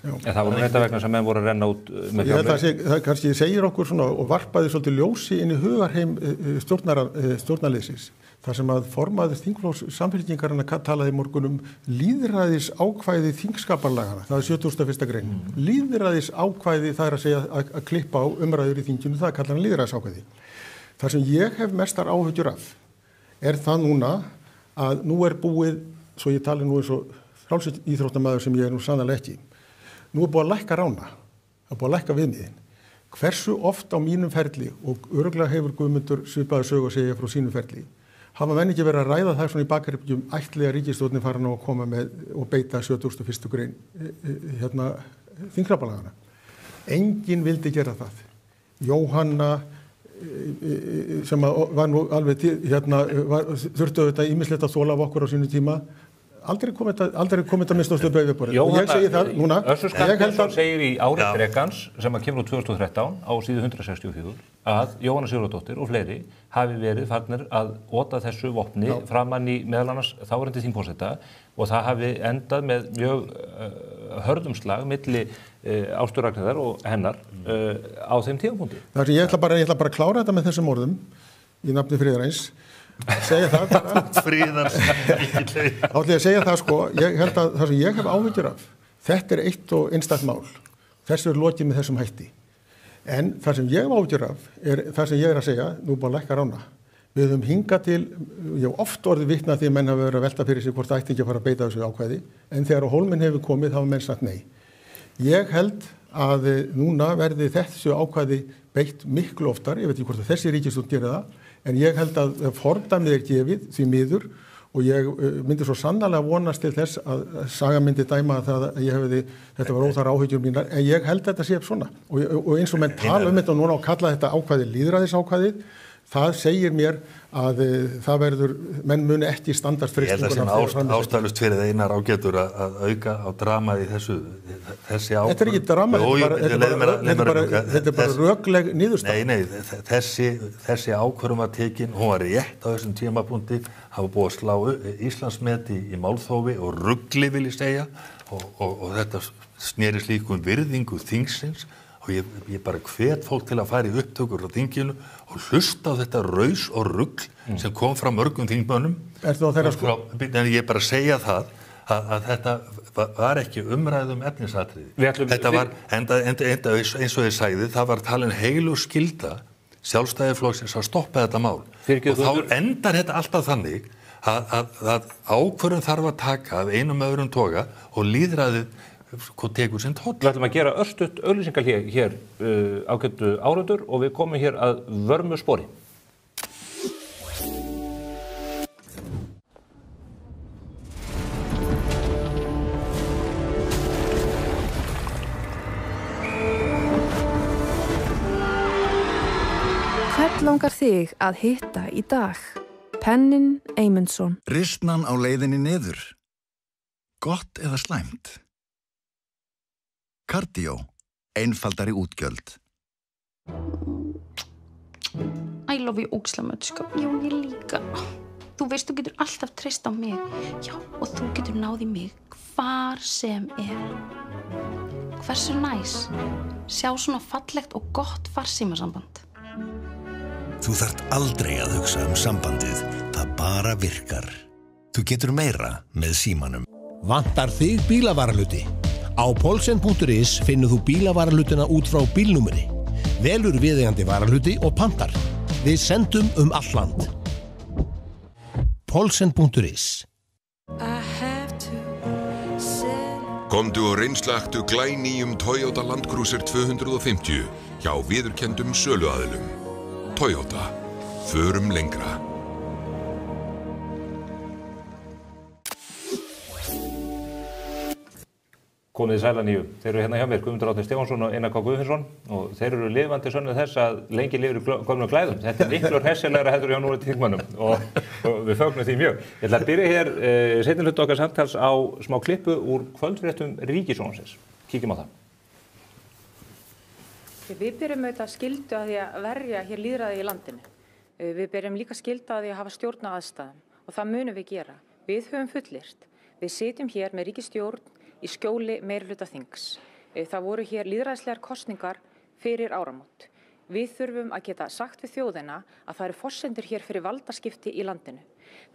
En það voru þetta vegna sem menn voru að renna út með fjárlög. Það kannski segir okkur svona og varpaði svolítið ljósi inn í hugarheim stjórnarliðsins. þar sem að formaður þingflokks Samfylkingarinnar talaði í morgun lýðræðis ákvæði þingskaparlagana, það er 71. grein. Lýðræðis ákvæði, það er að segja að klippa á umræður í þinginu, það kallar hann lýðræðis ákvæði. Það sem ég hef mestar áhyggjur af er það núna að nú er búið, svo ég tali nú eins og frjálsins íþróttamaður sem ég er nú sannarlega ekki, nú er búið að lækka rána, það er búið að lækka viðmiðin. Hversu oft á mínum ferli, og örugglega hefur Guðmundur svipaða sögu að segja frá sínum ferli, hafa menn ekki verið að ræða það svona í bakherbergjum ætlilega ríkisstjórnin farin á að koma með og beita 71. grein þingskapalagana. Enginn vildi gera það. Jóhanna sem var nú alveg þurftu auðvitað ýmislegt að þola af okkur á sínu tíma, aldrei kom þetta með stóðstöðu bauð upp á þetta. Og ég segi það núna, Össur Skarphéðinsson segir í árið Drekans sem að kemur úr 2013 á síðu 164 að Jóhanna Sigurðardóttir og fleiri hafi verið farnir að ota þessu vopni framan í meðal annars þáverandi þingforseta og það hafi endað með mjög hörðum slag milli Ástu Ragnheiðar og hennar á þeim tímapunkti. Ég ætla bara að klára þetta með þessum orðum í nafni Friðarins. Segja það bara. Friðars. Þá ætla ég að segja það sko, ég held að það sem ég hef áhyggjur af, þetta er eitt og einstakt mál. Þessu er lokið með þessum hætti. En það sem ég hef áhyggjur af er það sem ég er að segja, nú bara lækka rána. Við höfum hingað til, ég hef oft orðið vitna því að menn hafa verið að velta fyrir sig hvort ætti ekki að fara að beita þessu ákvæði, en þegar á hólminn hefur komið hafa menn sagt nei. Ég held að núna verði þessu ákvæði beitt miklu oftar, ég veit ekki hvort að þessi ríkisstjórn gerir það, en ég held að fordæmið gefið því miður og ég myndi svo sannarlega vonast til þess að Saga myndi dæma það að ég hefði, þetta var óþar áhyggjur mínar, en ég held að þetta sé svona og eins og menn tala þetta núna og kalla þetta ákvæði lýðræðisákvæðið, það segir mér að það verður, menn muni ekki standast freistninguna. Ég held að sem ástæðlust fyrir Einar ágætur að auka á dramaði þessi ákvörðun. Þetta ekki drama, þetta er bara rökleg niðurstaða. Nei, þessi ákvörðun var tekin, hún var rétt á þessum tímapunkti, hafa búið að slá Íslandsmet í málþófi og rugli vil ég segja og þetta snerist líka virðingu þingsins og ég bara hvet fólk til að fara í upptökur á þinginu og hlusta á þetta raus og rugl sem kom frá mörgum þingmönnum. En ég bara segja það að þetta var ekki umræðum efnisatriði. Þetta var, enda eins og ég sagði, það var talin heilug skylda Sjálfstæðisflokksins að stoppa þetta mál. Og þá endar þetta alltaf þannig að ákvörðun þarf að taka af einum öðrum toga og lýðræðið hvað tekur sinn tóll. Við ætlum að gera örstutt auglýsingar hér ágættu áhorfendur og við komum hér að vörmu spori. Hvern langar þig að hitta í dag? Pennin Eymundsson. Ristnan á leiðinni niður. Gott eða slæmt? Cardio, einfaldari útgjöld. I love you ógslamatska. Já, ég líka. Þú veist, þú getur alltaf treyst á mig. Já, og þú getur náð í mig hvar sem Hversu næs? Sjá svona fallegt og gott farsímasamband. Þú þarft aldrei að hugsa sambandið. Það bara virkar. Þú getur meira með símanum. Vantar þig bílavarahluti? Á Poulsen.is finnur þú bílavarahlutina út frá bílnúmeri. Velur viðeigandi varahluti og pantar. Við sendum all land. Poulsen.is. Komdu og reynslaktu glænýjum Toyota Land Cruiser 250 hjá viðurkenndum söluaðilum. Toyota. Förum lengra. Komið sæla nýju. Þeir eru hérna hjá mér, Guðmundur Árni Stefánsson og Einar K. Guðfinnsson og þeir eru lifandi sönnu þess að lengi lifir í gömlum klæðum. Þetta er miklu hressilegra heldur hjá núna þingmönnum og við fögnum því mjög. Ég ætla að byrja hér seinni hluta okkar samtals á smá klippu úr kvöldfréttum Ríkissjónvarpsins. Kíkjum á það. Við berum auðvitað skyldu að því að verja hér lýðræði í landinu. Við berum líka skyldu að því að hafa stjórn á aðstæðum og það munum við gera. Við höfum fullyrt. Við sitjum hér með ríkisstjórn í skjóli meirihluta þings. Það voru hér lýðræðislegar kosningar fyrir áramót. Við þurfum að geta sagt við þjóðina að það eru forsendur hér fyrir valdaskipti í landinu.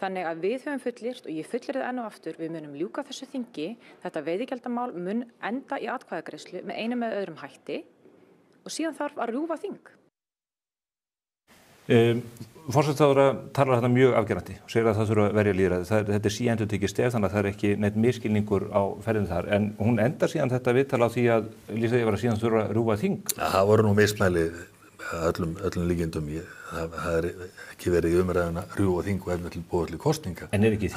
Þannig að við höfum fullyrt og ég fullyrði enn og aftur, við munum ljúka þessu þingi, þetta veiðigjaldamál mun enda í atkvæðagreiðslu með einum eða öðrum hætti og síðan þarf að rjúfa þing. Forsætisráðherra talar þetta mjög afgerandi og segir að það þurfa að verja lýðræði. Þetta er síendurtekið stef þannig að það er ekki neitt misskilningur á ferðinni þar en hún endar síðan þetta viðtal á því að lýsa yfir að síðan þurfa að rjúfa þing. Það voru nú mismæli öllum líkindum. Það er ekki verið í umræðuna rjúfa þing og eftir til búið til kosninga. En er ekki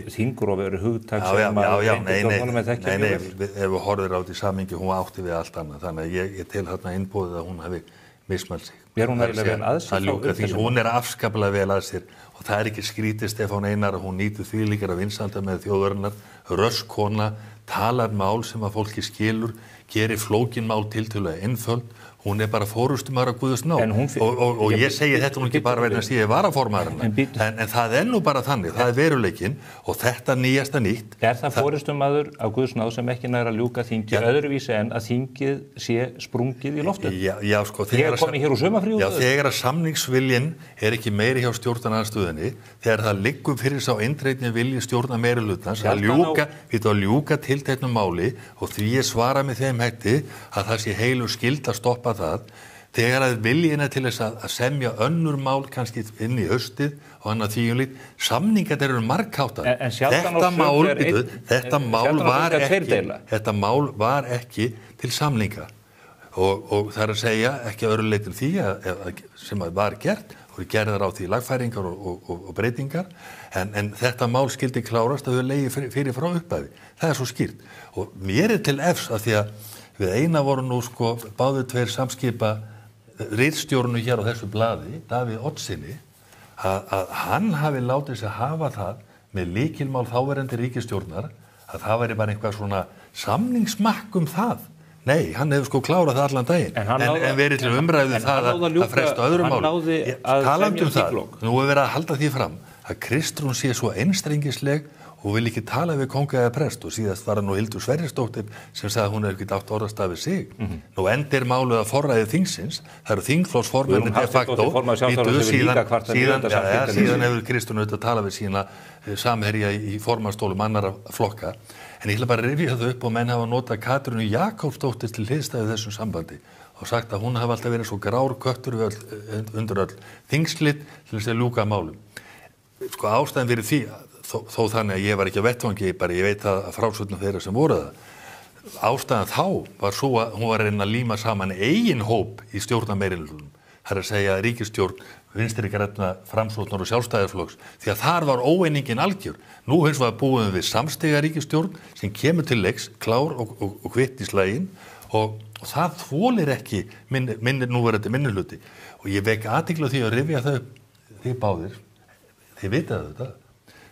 þingur og verið hugtak sem Nei, ef við horfum á þetta í samhengi, hún átti við allt annað. Þannig að ég tel þarna innboðið að hún hafi mismælt sig. Er hún eiginlega vel að sér? Hún er afskaplega vel að sér og það er ekki skrítið Stefán Einar að hún nýtur þvílíkara vinsælda með þjóðarinnar, rösk kona, talar mál sem að fólki skilur, gerir flókin mál tiltölulega einföld, hún er bara fórustumar að Guðs nóg og ég segi þetta nú ekki bara vegna að ég er varaformaðurinn en það er nú bara þannig, það er veruleikinn og þetta nýjasta nýtt. Er það fórustumaður af Guðs nóg sem ekki nær að ljúka þingi öðruvísi en að þingið sé sprungið í loftu? Já, sko, þegar að samningsviljinn er ekki meiri hjá stjórnarandstöðunni, þegar það liggur fyrir sá eindreitni vilji stjórna meirihlutans að ljúka tilteknu máli og því ég svara með þeim hætti að það sé heilug skyld að stoppa það, þegar að viljina til þess að semja önnur mál kannski inn í haustið og annað þvíumlíkt, samningar eru margháttar. Þetta mál var ekki til samninga. og það að segja ekki öðru leitum því sem var gert og gerðar á því lagfæringar og breytingar en þetta mál skildi klárast að þau legi fyrir frá upphafi. Það svo skýrt og mér til efs að því að við eina voru nú sko báðu tveir samskipa ritstjórnu hér á þessu blaði, Davíð Oddssyni, að hann hafi látið sig hafa það með lykilmál þáverandi ríkisstjórnar að það væri bara einhvað svona samningsmakk það. Nei, hann hefur sko klárað það allan daginn. En verið til umræðu það að fresta öðrum málum. Talandi það, nú er verið að halda því fram að Kristrún sé svo einstrengisleg og vil ekki tala við konga eða prest og síðast var nú Hildur Sverrisdóttir sem sagði að hún ekki átt orðastaf við sig. Nú endir máluð að forræði þingsins, það eru þingflokksformenn de facto, síðan hefur Kristrún auðvitað að tala við sína samherja í formanstólum annarra flokka. En ég ætla bara að rifja það upp og menn hafa notað Katrínu Jakobsdóttir til hliðstæðu þessum sambandi og sagt að hún hafi alltaf verið svo grár köttur undir öll þingslit til þess að ljúka málum. Sko ástæðan fyrir því, þó þannig að ég var ekki á vettvangi, ég veit að frásögnum þeirra sem voru það. Ástæðan þá var svo að hún var að reyna að líma saman eigin hóp í stjórnarmeirihlutanum. Það er að segja Ríkisstjórn Vinstri grænna, Framsóknar og Sjálfstæðisflokks því að þar var óeiningin algjör. Nú hins vegar búum við samstiga ríkisstjórn sem kemur til leiks klár og kvitt í slaginn og það þolir ekki núverandi minnihluti og ég vek athygli á því að rifja þau þið báðir, þið vitað þetta.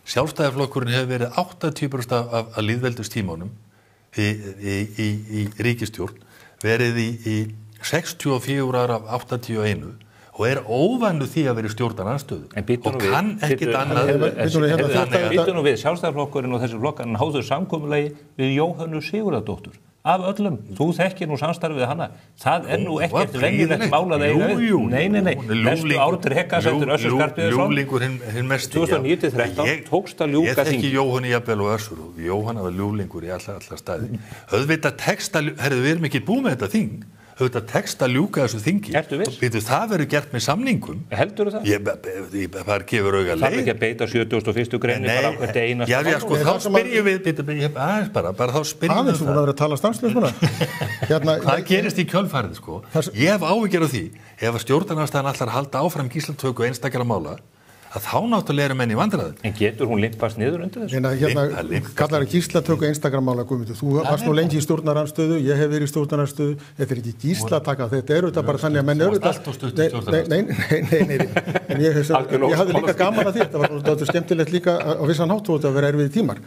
Sjálfstæðisflokkurinn hefur verið 80% af lýðveldistímanum í ríkisstjórn, verið í 64 ára af 81 og óvanur því að vera stjórnarandstöðu og kann ekkit annað. Býttu nú við, Sjálfstæðisflokkurinn og þessi flokkar náðu samkomulagi við Jóhönnu Sigurðardóttur. Af öllum, þú þekkir nú samstarfið hana. Það nú ekkert venjulegt mál að eiga við. Nei. Mestu ártreka settur Össur Skarphéðinsson. Ljúflingur hinn mesti. 2009-13 tókst að ljúka þing. Ég þekki Jóhanni jafnvel og Össur og Jóhanna var ljúflingur í alla staði. Auðvitað texta, herðu við erum ekki búið með þetta þing. Auðvitað text að ljúka þessu þingi. Ertu viss? Það verður gert með samningum. Heldurðu það? Ég bara gefur auga leið. Það ekki að beita 71. grein bara hvert einasta. Já, sko, þá spyrjum við, bara þá spyrjum við það. Þú búin að vera að tala stanslaust núna. Hvað gerist í kjölfarið, sko? Ég hef áhyggjur af því, ef stjórnarandstaðan ætlar að halda áfram gíslatöku einstakra mála, að þá náttúrulega menn í vandræðum. En getur hún limpast niður undir þessu? Kallar að gíslatöku Instagram-mála, Guðmundur. Þú varst nú lengi í stjórnarandstöðu, ég hef verið í stjórnarandstöðu, þetta ekki gíslataka, þetta þetta bara þannig að menn Allt og stutt í stjórnarandstöðu. Nei. En ég hafði líka gaman að því, þetta var þetta skemmtilegt líka á vissan hátt og þetta að vera erfiði tímar.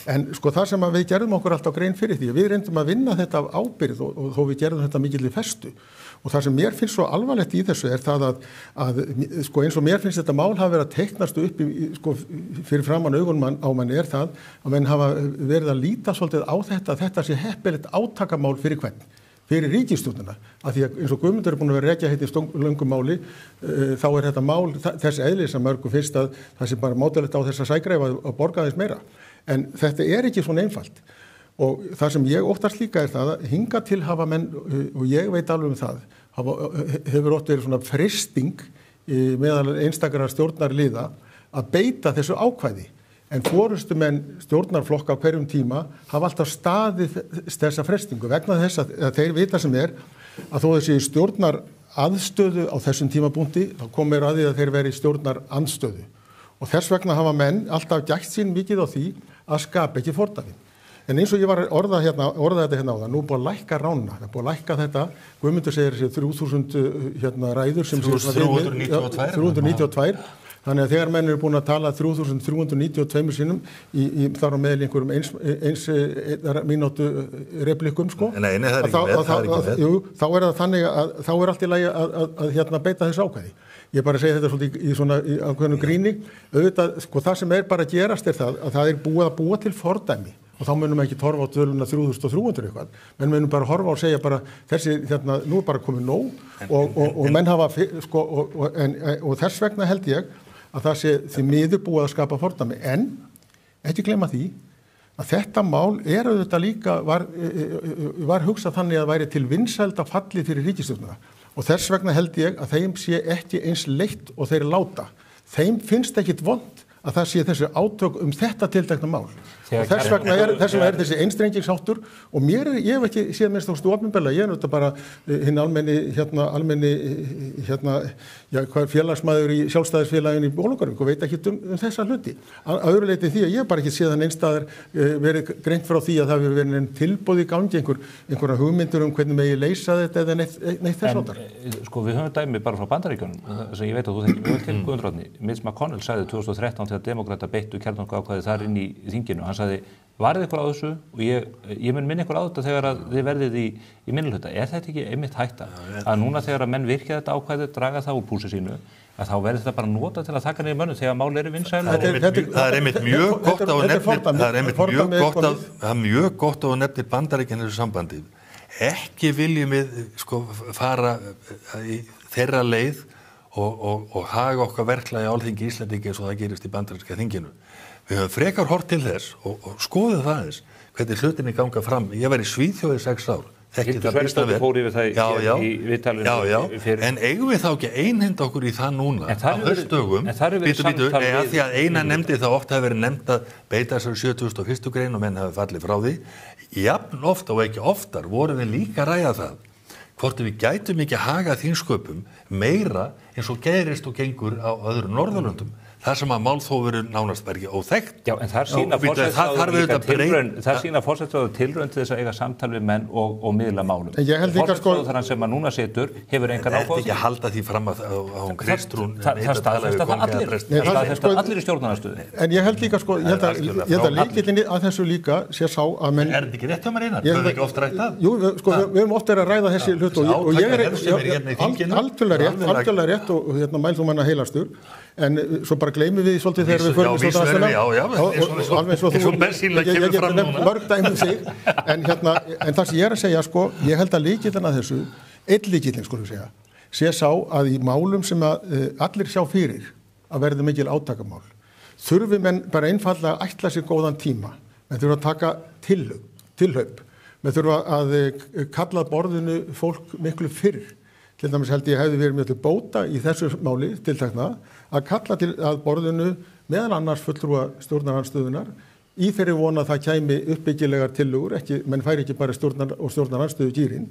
En sko það sem við gerðum okkur alltaf grein fyrir því, við reyndum að vinna þetta af ábyrgð og þó við gerðum þetta mikilli festu. Og það sem mér finnst svo alvarlegt í þessu það að sko eins og mér finnst þetta mál hafa verið að teiknast upp sko fyrir framan augunum á manni það að menn hafa verið að líta svolítið á þetta sé heppilegt átakamál fyrir hvern? Fyrir ríkisstjórnina. Af því að eins og Guðmundur búin að vera rekja í löngum máli, þá þetta mál þess eðlis að mörgum finnst að það sé bara mótilegt á þessa sægreifa að borga þess meira. En þetta ekki svona einfalt. Og það sem ég óttast líka það að hinga til hafa menn, og ég veit alveg það, hefur oft verið svona freisting meðal einstakra stjórnarliða að beita þessu ákvæði. En forystumenn stjórnarflokka á hverjum tíma hafa alltaf staðið þessa freistingu vegna þess að þeir vita sem að þó þessi stjórnaraðstöðu á þessum tímapunkti, þá komir að því að þeir veri stjórnarandstöðu. Og þess vegna hafa menn alltaf gætt sín mikið á því að skapa ekki fordæmi. En eins og ég var að orða þetta hérna á það, nú búið að lækka rána, það búið að lækka þetta, Guðmundur segir þessi 3000 ræður sem 392, þannig að þegar menn eru búin að tala 3392 sinnum í þar á meðal einhverjum eins mínútu replikum, sko. Nei, það er ekki jú, þá það þannig að þá allt í lagi að beita þessu ákvæði. Ég bara segi þetta svolítið í svona ákveðnu gríni, auðvitað, sko það sem bara gerast það að það búið að búa til fordæmi. Og þá munum við ekki horfa á töluna 3300 eitthvað, menn munum bara horfa og segja bara þessi, nú bara komið nóg og menn hafa, sko, og þess vegna held ég að það sé því miður búið að skapa fordæmi, en ekki gleyma því að þetta mál auðvitað líka var hugsað þannig að væri til vinsælda falli fyrir ríkisstjórnina og þess vegna held ég að þeim sé ekki eins leitt og þeir láta, þeim finnst ekkit vont að það sé þessi átök þetta tiltekna mál. og þess vegna er þessi einstrengingsháttur og ég hef ekki séð minnst ástu opinberlega, ég þetta bara hinn almenni félagsmaður í sjálfstæðisfélaginu í Bolungarvík og veit ekki þessa hluti. Að öðru leyti því að ég bara ekki séð að einstæðar verið greint frá því að það hefur verið tilboð í gangi einhverja hugmyndur hvernig megi leysa þetta eða neitt þess áttar. Sko við höfum dæmi bara frá Bandaríkjunum sem ég veit að þú þekkir vel til Guðrúnni. Mitch McConnell sagði 2013 þegar demókratar beittu kjarnorkuákvæði þar inn í þinginu. Hann sagði, varðið ykkur á þessu og ég mun minna ykkur á þetta þegar að þið verðið í minnihluta. Er þetta ekki einmitt hætta? Að núna þegar að menn virkja þetta ákvæði, draga það úr púlsi sínu, að þá verður þetta bara nota til að taka niður mönnum þegar mál eru vinsæl. Það er einmitt mjög gott að nefnir Bandaríkin þessu sambandi. Ekki viljum við fara í þeirra leið og haga okkar verklagi á Alþingi Íslendinga eins og það gerist í bandaríska þinginu. Við höfum frekar hort til þess og skoðum það þess hvernig hlutinni ganga fram. Ég var í Svíþjóð í 6 ár. Hildur Sverrisdóttir fór yfir það í viðtalinu fyrir. En eigum við þá ekki einhenda okkur í það núna á haustdögum? Því að eina nefndi þá oft hafi verið nefnt að beita þessari 71. grein og menn hafi fallið frá því. Jafn ofta og ekki oftar vorum við líka að ræða það hvort við gætum ekki að haga þingsköpum meira eins og gerist og gengur á öðrum Norðurlöndum. Það sem að málþófur nánast verið ekki óþekkt. Já, en þar sýna forsætisráðherra tilraun til þess að eiga samtal við menn og miðla málum. Forsætisráðherrann sem að núna situr hefur engan áhuga á því. Ekki halda því fram að hún Kristrún það staðfesta allir í stjórnarandstöðu. En ég held líka ég held að lykillinn að þessu líka sé sá að menn. Er þetta ekki rétt hjá mér Einar? Höfum við ekki oft rætt það? Jú, við höfum oft verið að ræða þessi hlut og ég er algjörlega rétt og mæl þú manna heilastur. En svo bara gleymum við svolítið þegar við förum í svona aðstæðuna og alveg svo ég geti nefnt mörg dæmið sig en það sem ég er að segja ég held að lykillinn að þessu einn lykillinn skulum segja sé sá að í málum sem að allir sjá fyrir að verði mikil átakamál þurfi menn bara einfaldlega að ætla sér góðan tíma menn þurfa að taka tilhlaup menn þurfa að kalla borðinu fólk miklu fyrr til dæmis held ég hefði verið mjög til bóta í þessu máli tiltekna að kalla til að borðinu meðal annars fulltrúa stjórnarandstöðunar í þeirri vona að það kæmi uppbyggilegar tillögur, menn færi ekki bara stjórnarandstöðu gírinn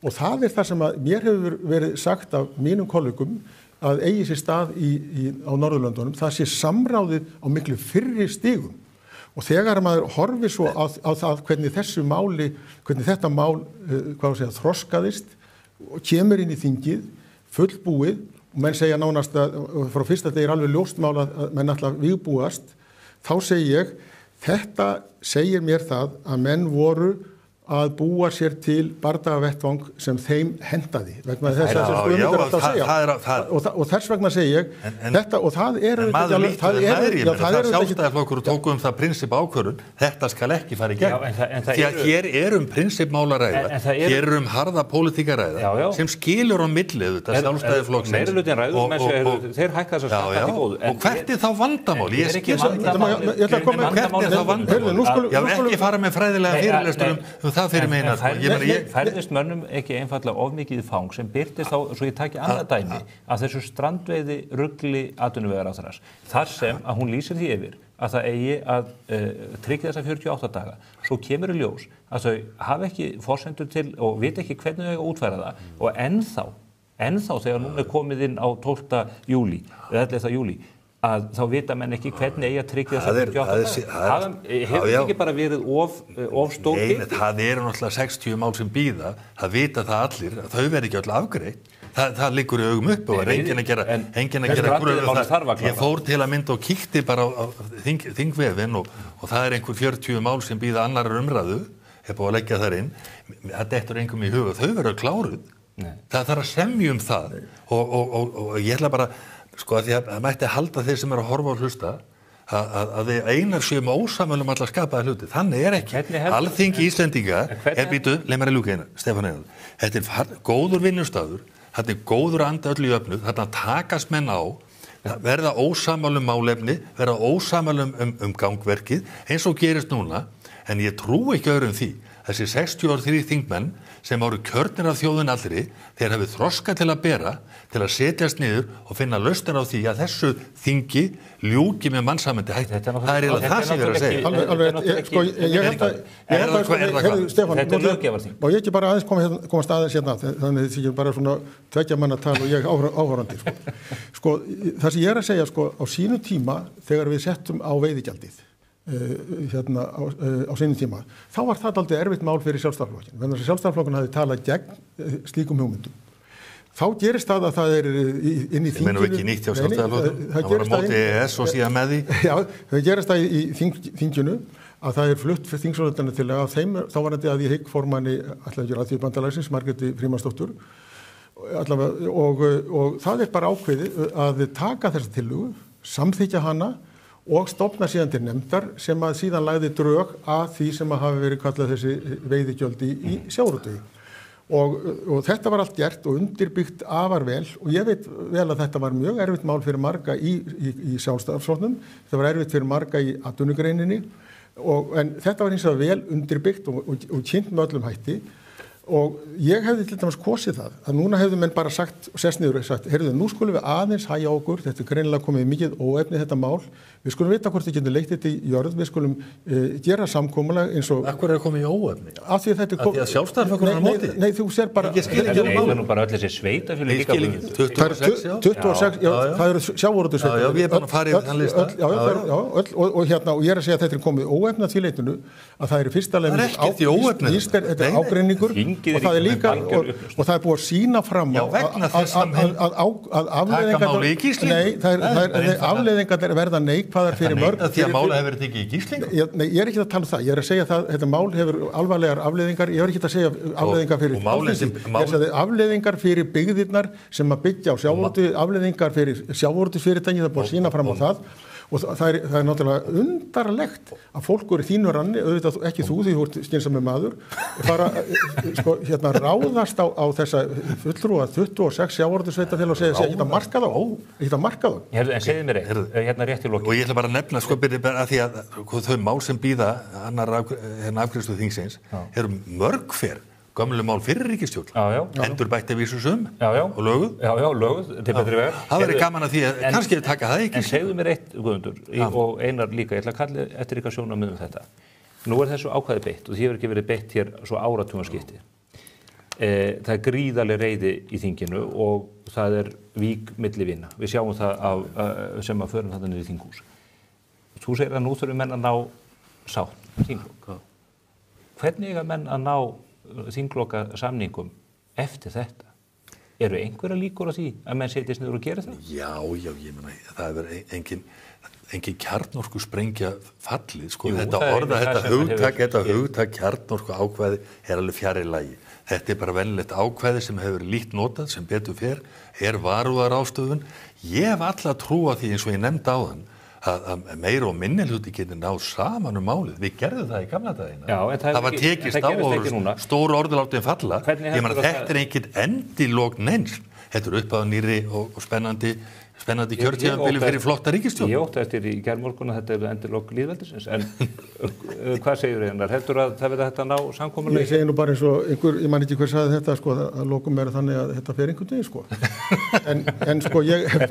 og það það sem að mér hefur verið sagt af mínum kollegum að eigi sér stað á Norðurlöndunum, það sé samráðið á miklu fyrri stigum og þegar maður horfir svo á það hvernig þetta mál þroskaðist og kemur inn í þingið, fullbúið og menn segja nánast að frá fyrsta degi alveg ljóst mál að menn ætla að vígbúast, þá segi ég, þetta segir mér það að menn voru að búa sér til bardagavettvang sem þeim hendaði vegna þess að Guðmundur alltaf að segja og þess vegna segi ég þetta og það en maður lítur það sjálfstæðisflokkur og tóku það prinsip ákvörðun þetta skal ekki fara í gegn því að hér prinsipmál að ræða hér harða pólitík að ræða sem skilur á milli þetta sjálfstæðisflokksins þeir hækka þess að skatta til góðu og hvert þá vandamál ég skil ekki fara með fræðilega fyrirlestur það fyrir meina færðist mönnum ekki einfallega of mikið fang sem birtist þá, svo ég taki annað dæmi að þessu strandveiði rugli atvinnuvegaráðherrans þar sem að hún lýsir því yfir að það eigi að tryggja þessa 48 daga svo kemur í ljós að þau hafa ekki forsendur til og vita ekki hvernig þau eiga að útfæra það og ennþá þegar núna komið inn á 12. júlí eða 11. júlí að þá vita menn ekki hvernig eigi að tryggja þess að hefur ekki bara verið of stór það eru náttúrulega 60 mál sem bíða það vita það allir, þau verði ekki öll afgreitt það liggur í augum upp og enginn að gera kröfur ég fór til að mynda og kíkti bara á þingvefinn og það einhver 40 mál sem bíða annarar umræðu er búið að leggja þar inn það dettur engum í huga, þau verður kláruð það þarf að semja það og ég ætla bara að því að mætti halda þeir sem að horfa og hlusta að þeir einar séum ósamölum allar skapaði hluti. Þannig ekki. Alþingi Íslendinga leið mér að ljúka eina, Stefán Einar. Þetta góður vinnustaður, þetta góður andi öll í öfnu, þetta takast menn á, verða ósamölum málefni, verða ósamölum gangverkið, eins og gerist núna, en ég trúi ekki öðrum því þessi 63 þingmenn sem voru kjörnir af þjóðin allri, þeir hafi þroska til að bera, til að setjast niður og finna lausnir á því að þessu þingi ljúki með mannsamandi hætti. Það er eiginlega það sem ég er að segja. Stefán, má ég ekki bara aðeins komast aðeins hérna, þannig að þetta er bara svona tveggja manna tal og ég áhorandi. Sko, það sem ég er að segja, sko, á sínu tíma, þegar við settum á veiðigjaldið, hérna á sínum tíma, þá var það aldrei erfitt mál fyrir Sjálfstæðisflokkinn. Þannig að Sjálfstæðisflokkurinn hafði talað gegn slíkum hugmyndum. Þá gerist það að það inn í þinginu. Ég meina ekki nýtt hjá Sjálfstæðisflokknum. Það var á móti EES og síðan með því. Já, það gerist það í þinginu að það flutt fyrir þingsályftunartillaga af þeim, þá var þetta að ég hygg formanni Alþýðubandalagsins, Margréti Frímannsdóttur, allavega, og það bara ákveðið að taka þessa tillögu, samþykkja hana og stofna síðan til nefndar sem að síðan lagði drög að því sem að hafi verið kallað þessi veiðigjöld í sjávarútvegi. Og þetta var allt gert og undirbyggt afar vel og ég veit vel að þetta var mjög erfitt mál fyrir marga í Sjálfstæðisflokknum, þetta var erfitt fyrir marga í atvinnugreininni, en þetta var hins vegar vel undirbyggt og kynnt með öllum hætti. Og ég hefði til dæmis kosið það að núna hefðu menn bara sagt og sest niður og sagt, heyrðu, nú skulum við aðeins hægja okkur, þetta greinilega komið mikið óefni þetta mál, við skulum vita hvort þið getur leitt þetta í jörð, við skulum gera samkomulag eins og... Akkur komið í óefni? Af því að þetta Af því að Sjálfstæðisflokkurinn er á móti? Nei, þú sér bara... Ég skil ekki það nú bara öll þessi sveitafélög líka. 26, já, það eru sjávarútvegssveitarfélög. Já, við erum bara að fara yfir þann lista. Og hérna, og ég er að segja að þetta er komið óefni að því leitinu að það er í fyrsta leið ágreiningur og það er líka og það er búið að sýna fram að afleiðingarnir verða neikvæðar fyrir mörg. Því að mála hefur tekið í gíslingu? Nei, ég er ekki að tala um það. Ég er að segja að þetta mál hefur alvarlegar afleiðingar. Ég er ekki að segja afleiðingar fyrir afleiðingar fyrir byggðirnar sem að byggja á sjávarútvegi, afleiðingar fyrir sjávarútvegsfyrirtæki, það er búið að sýna fram á það. Og það er náttúrulega undarlegt að fólk eru í þínu ranni, auðvitað ekki þú því þú ert skynsamur maður, fara ráðast á þessa fulltrúa 26 sjávarútvegssveitarfélög og segja ekki að marka þá. En segðu mér hérna rétt í lokin. Og ég ætla bara að nefna að því að þau mál sem bíða annar afgreiðslu þingsins eru mörg fer. Gömlu mál fyrir ríkisstjórn, endurbætti vísusum og löguð. Já, löguð, til betri vegar. Það verður gaman að því að kannski taka það ekki. En segðu mér eitt, Guðmundur, og Einar líka, ég ætla að kalla eftir ykkar sjónarmið þetta. Nú er þessu ákvæði beitt og því hefur ekki verið beitt hér svo áratugaskipti. Það er gríðarleg reiði í þinginu og það er vík milli vina. Við sjáum það sem að förum þetta niður í þinghús. Þú segir að nú þurfum menn að ná sátt, þinglok. Hvernig eiga menn að ná þingloka samningum eftir þetta? Eru einhverja líkur á því að menn setjast niður og gera það? Já, ég meina, það er engin kjarnorku sprengja fallið, sko. Jú, þetta hugtak kjarnorku ákvæði er alveg fjarri lagi. Þetta er bara venjulegt ákvæði sem hefur lítt notað, sem betur fer, er varúðarástofun. Ég hef alla trú á því eins og ég nefndi áðan að meira og minni hluti getur náð saman málið. Við gerðum það í gamla dagina. Það var tekist á og stóru orðuláttinn falla. Ég meina þetta er engin endilok neins. Þetta er upp á nýrri og spennandi kjörtímabili fyrir flotta ríkisstjórn. Ég ótti eftir í gærmorgun að þetta er endilok lýðveldisins. En hvað segir Einar? Heldur að það verður þetta ná samkomulag? Ég segi nú bara eins og ég man ekki hver sagði þetta, sko, að lokum er þannig að þetta fer einhvern veginn, sko. En sko ég hef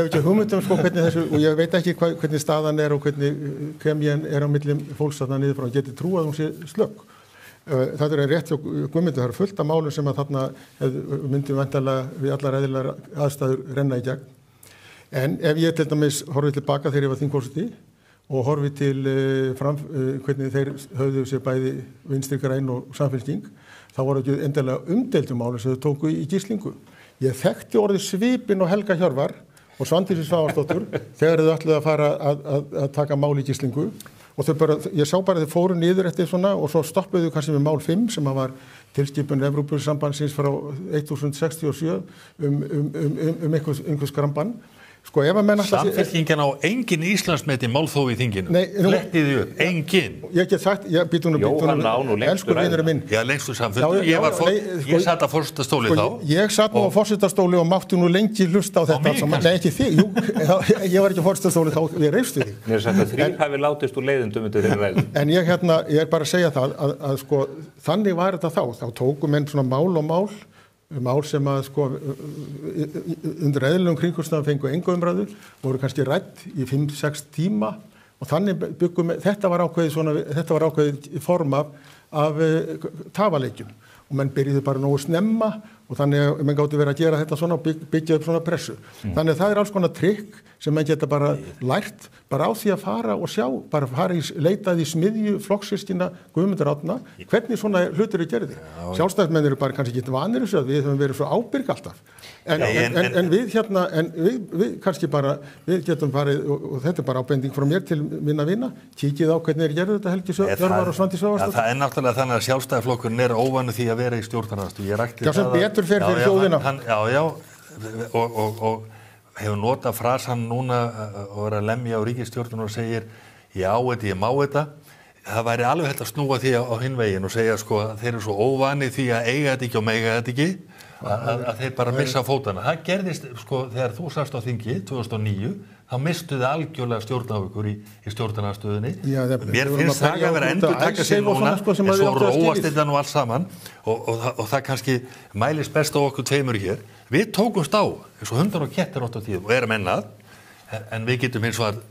ekki hugmyndum, sko, hvernig þessu, og ég veit ekki hvernig staðan er og hvernig kemjan er á milli fólks þarna niður frá. Geti trú að hún sé slökk. Það er rétt hjá Guðmundur, það er fullt af málum sem að þarna myndum væntanlega við allar eðlilegar aðstæður renna í gegn. En ef ég til dæmis horfið tilbaka þegar ég var þingforseti og horfið til hvernig þeir höfðu sér bæði Vinstri græn og Samfylking, þá voru ekki endilega umdeildum málum sem þau tóku í gíslingu. Ég þekkti orðið Svipinn og Helga Hjörvar og Svandísi Svavarsdóttur þegar þau ætluðu að fara að taka mál í gíslingu. Og ég sá bara þau fóru niður eftir svona og svo stoppuðu kannski með mál 5 sem var tilskipun Evrópusambandsins frá 1067 einhvers skramban Sko, ef að menn Samfylkingin á engin Íslandsmet í málþófi í þinginu. Flettið þið upp, engin. Ég get sagt, elsku vinurinn minn. Já, lengstu samfund. Ég satt á forsetastóli þá. Ég satt nú á forsetastóli og mátti nú lengi hlusta á þetta. Nei, ekki þig. Ég var ekki á forsetastóli þá, ég reifstu þig. Mér er sagt að 3 hafi látist úr leiðindum undir þeirra ræðu. En ég er bara að segja það að sko, þannig var þetta þá. Þá tóku menn svona mál sem að sko undir eðlilegum kringumstæðum fengu engu umræðu, voru kannski rædd í 5-6 tíma og þannig þetta var ákveðið form af tafaleikjum og menn byrjuðu bara nógu snemma og þannig að menn gátu verið að gera þetta svona og byggja upp svona pressu. Þannig að það alls konar trikk sem menn geta bara lært bara á því að fara og sjá, bara leitað í smiðju flokkssystkina Guðmundar Árna, hvernig svona hlutir eru gerðir. Sjálfstæðismenn eru bara kannski ekki vanir þessu að við höfum verið svo ábyrg alltaf. En við kannski bara, við getum farið, og þetta er bara ábending frá mér til minna vina, kíkið á hvernig gerðu þetta Helgi Hjörvar og Svandís Svavarsdóttir. Það er náttúrulega þannig að Sjálfstæðisflokkurinn er óvanur því að vera í stjórnarandstöðu. Já, sem betur fer fyrir þjóðina. Og hefur notað frasan núna og verið að lemja á ríkisstjórnum og segir ég á þetta, ég má þetta. Það væri alveg hægt að snúa því á hinn veginn og segja sko að þeir eru svo óvanir því að eiga þetta ekki og mega þetta ekki að þeir bara missa fótana. Það gerðist sko þegar þú sast á þingi 2009, þá mistuði algjörlega stjórn á ykkur í stjórnarandstöðunni. Mér finnst það að vera endurtaka sig núna, en svo róast þetta nú allt saman og það kannski mælist best á okkur tveimur hér. Við tókumst á, eins og hundar og kettir oft á tíð og erum ennað, en við getum hins vegar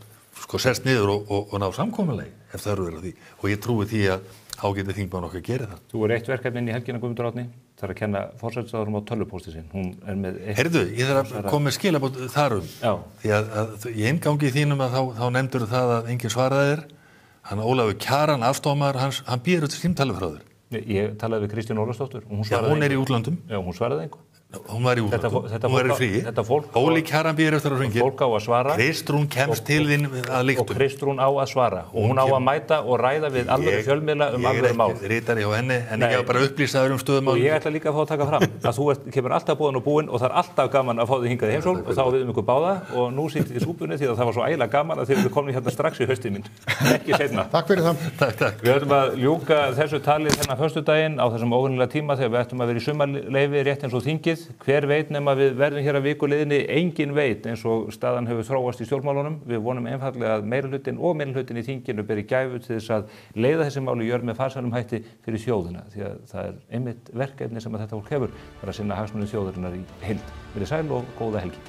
sko sest niður og ná samkomulagi ef það eru verið á því. Og ég trúi því að ágætið þingmann okkar gerir það. Þú er eitt verkefni inn í helgina Guðmundur Árni, það er að kenna forsætisráðherrum á tölvupósti sinn. Hún er með eitt... Heyrðu, ég þarf að koma með skilaboð þar því að í inngangi þínum að þá nefndur það að enginn svaraði þér. Hann Ólafur Kjaran, aðstofamaður, hann býður út símtali frá þér. Ég talaði við Kristínu Ólafsdóttur og hún svaraði engu. Já, hún er í útlöndum. Já, hún svaraði engu. Hún var í útlöndum, hún var í fríi. Óli Kjaran býður eftir að hringja. Fólk á að svara. Kristrún kemst til þín að lyktum. Og Kristrún á að svara. Og hún á að mæta og ræða við alvöru fjölmiðla alvöru mál. Ég er ekki ritari hjá henni, en ég hef bara upplýsaður stöðumál. Og ég ætla líka að fá að taka fram að þú kemur alltaf búinn og búinn og það er alltaf gaman að fá þig hingað í heimsókn og þá við ykkur báða og nú sitjið í súpunni því að það var svo ægilega gaman að þið eruð komin hérna strax í haustið minn. Ekki seinna. Takk fyrir það. Takk. Við ætlum að ljúka þessu tali þennan föstudaginn á þessum óvenjulega tíma þegar við ættum að vera í sumarleyfi rétt eins og þingið. Hver veit nema við verðum hér að vikuleiðinni, engin veit eins og staðan hefur þróast í stjórnmálunum. Við vonum einfaldlega að meirihlutin og minnihlutinn í þinginu beri gæfu til þess að leiða þessi mál í jörð með farsælum hætti fyrir þjóðina því að það er einmitt verkefni sem að þetta fólk hefur, það er að sinna hagsmunum þjóðarinnar í heild. Verið sæl og góða helgi.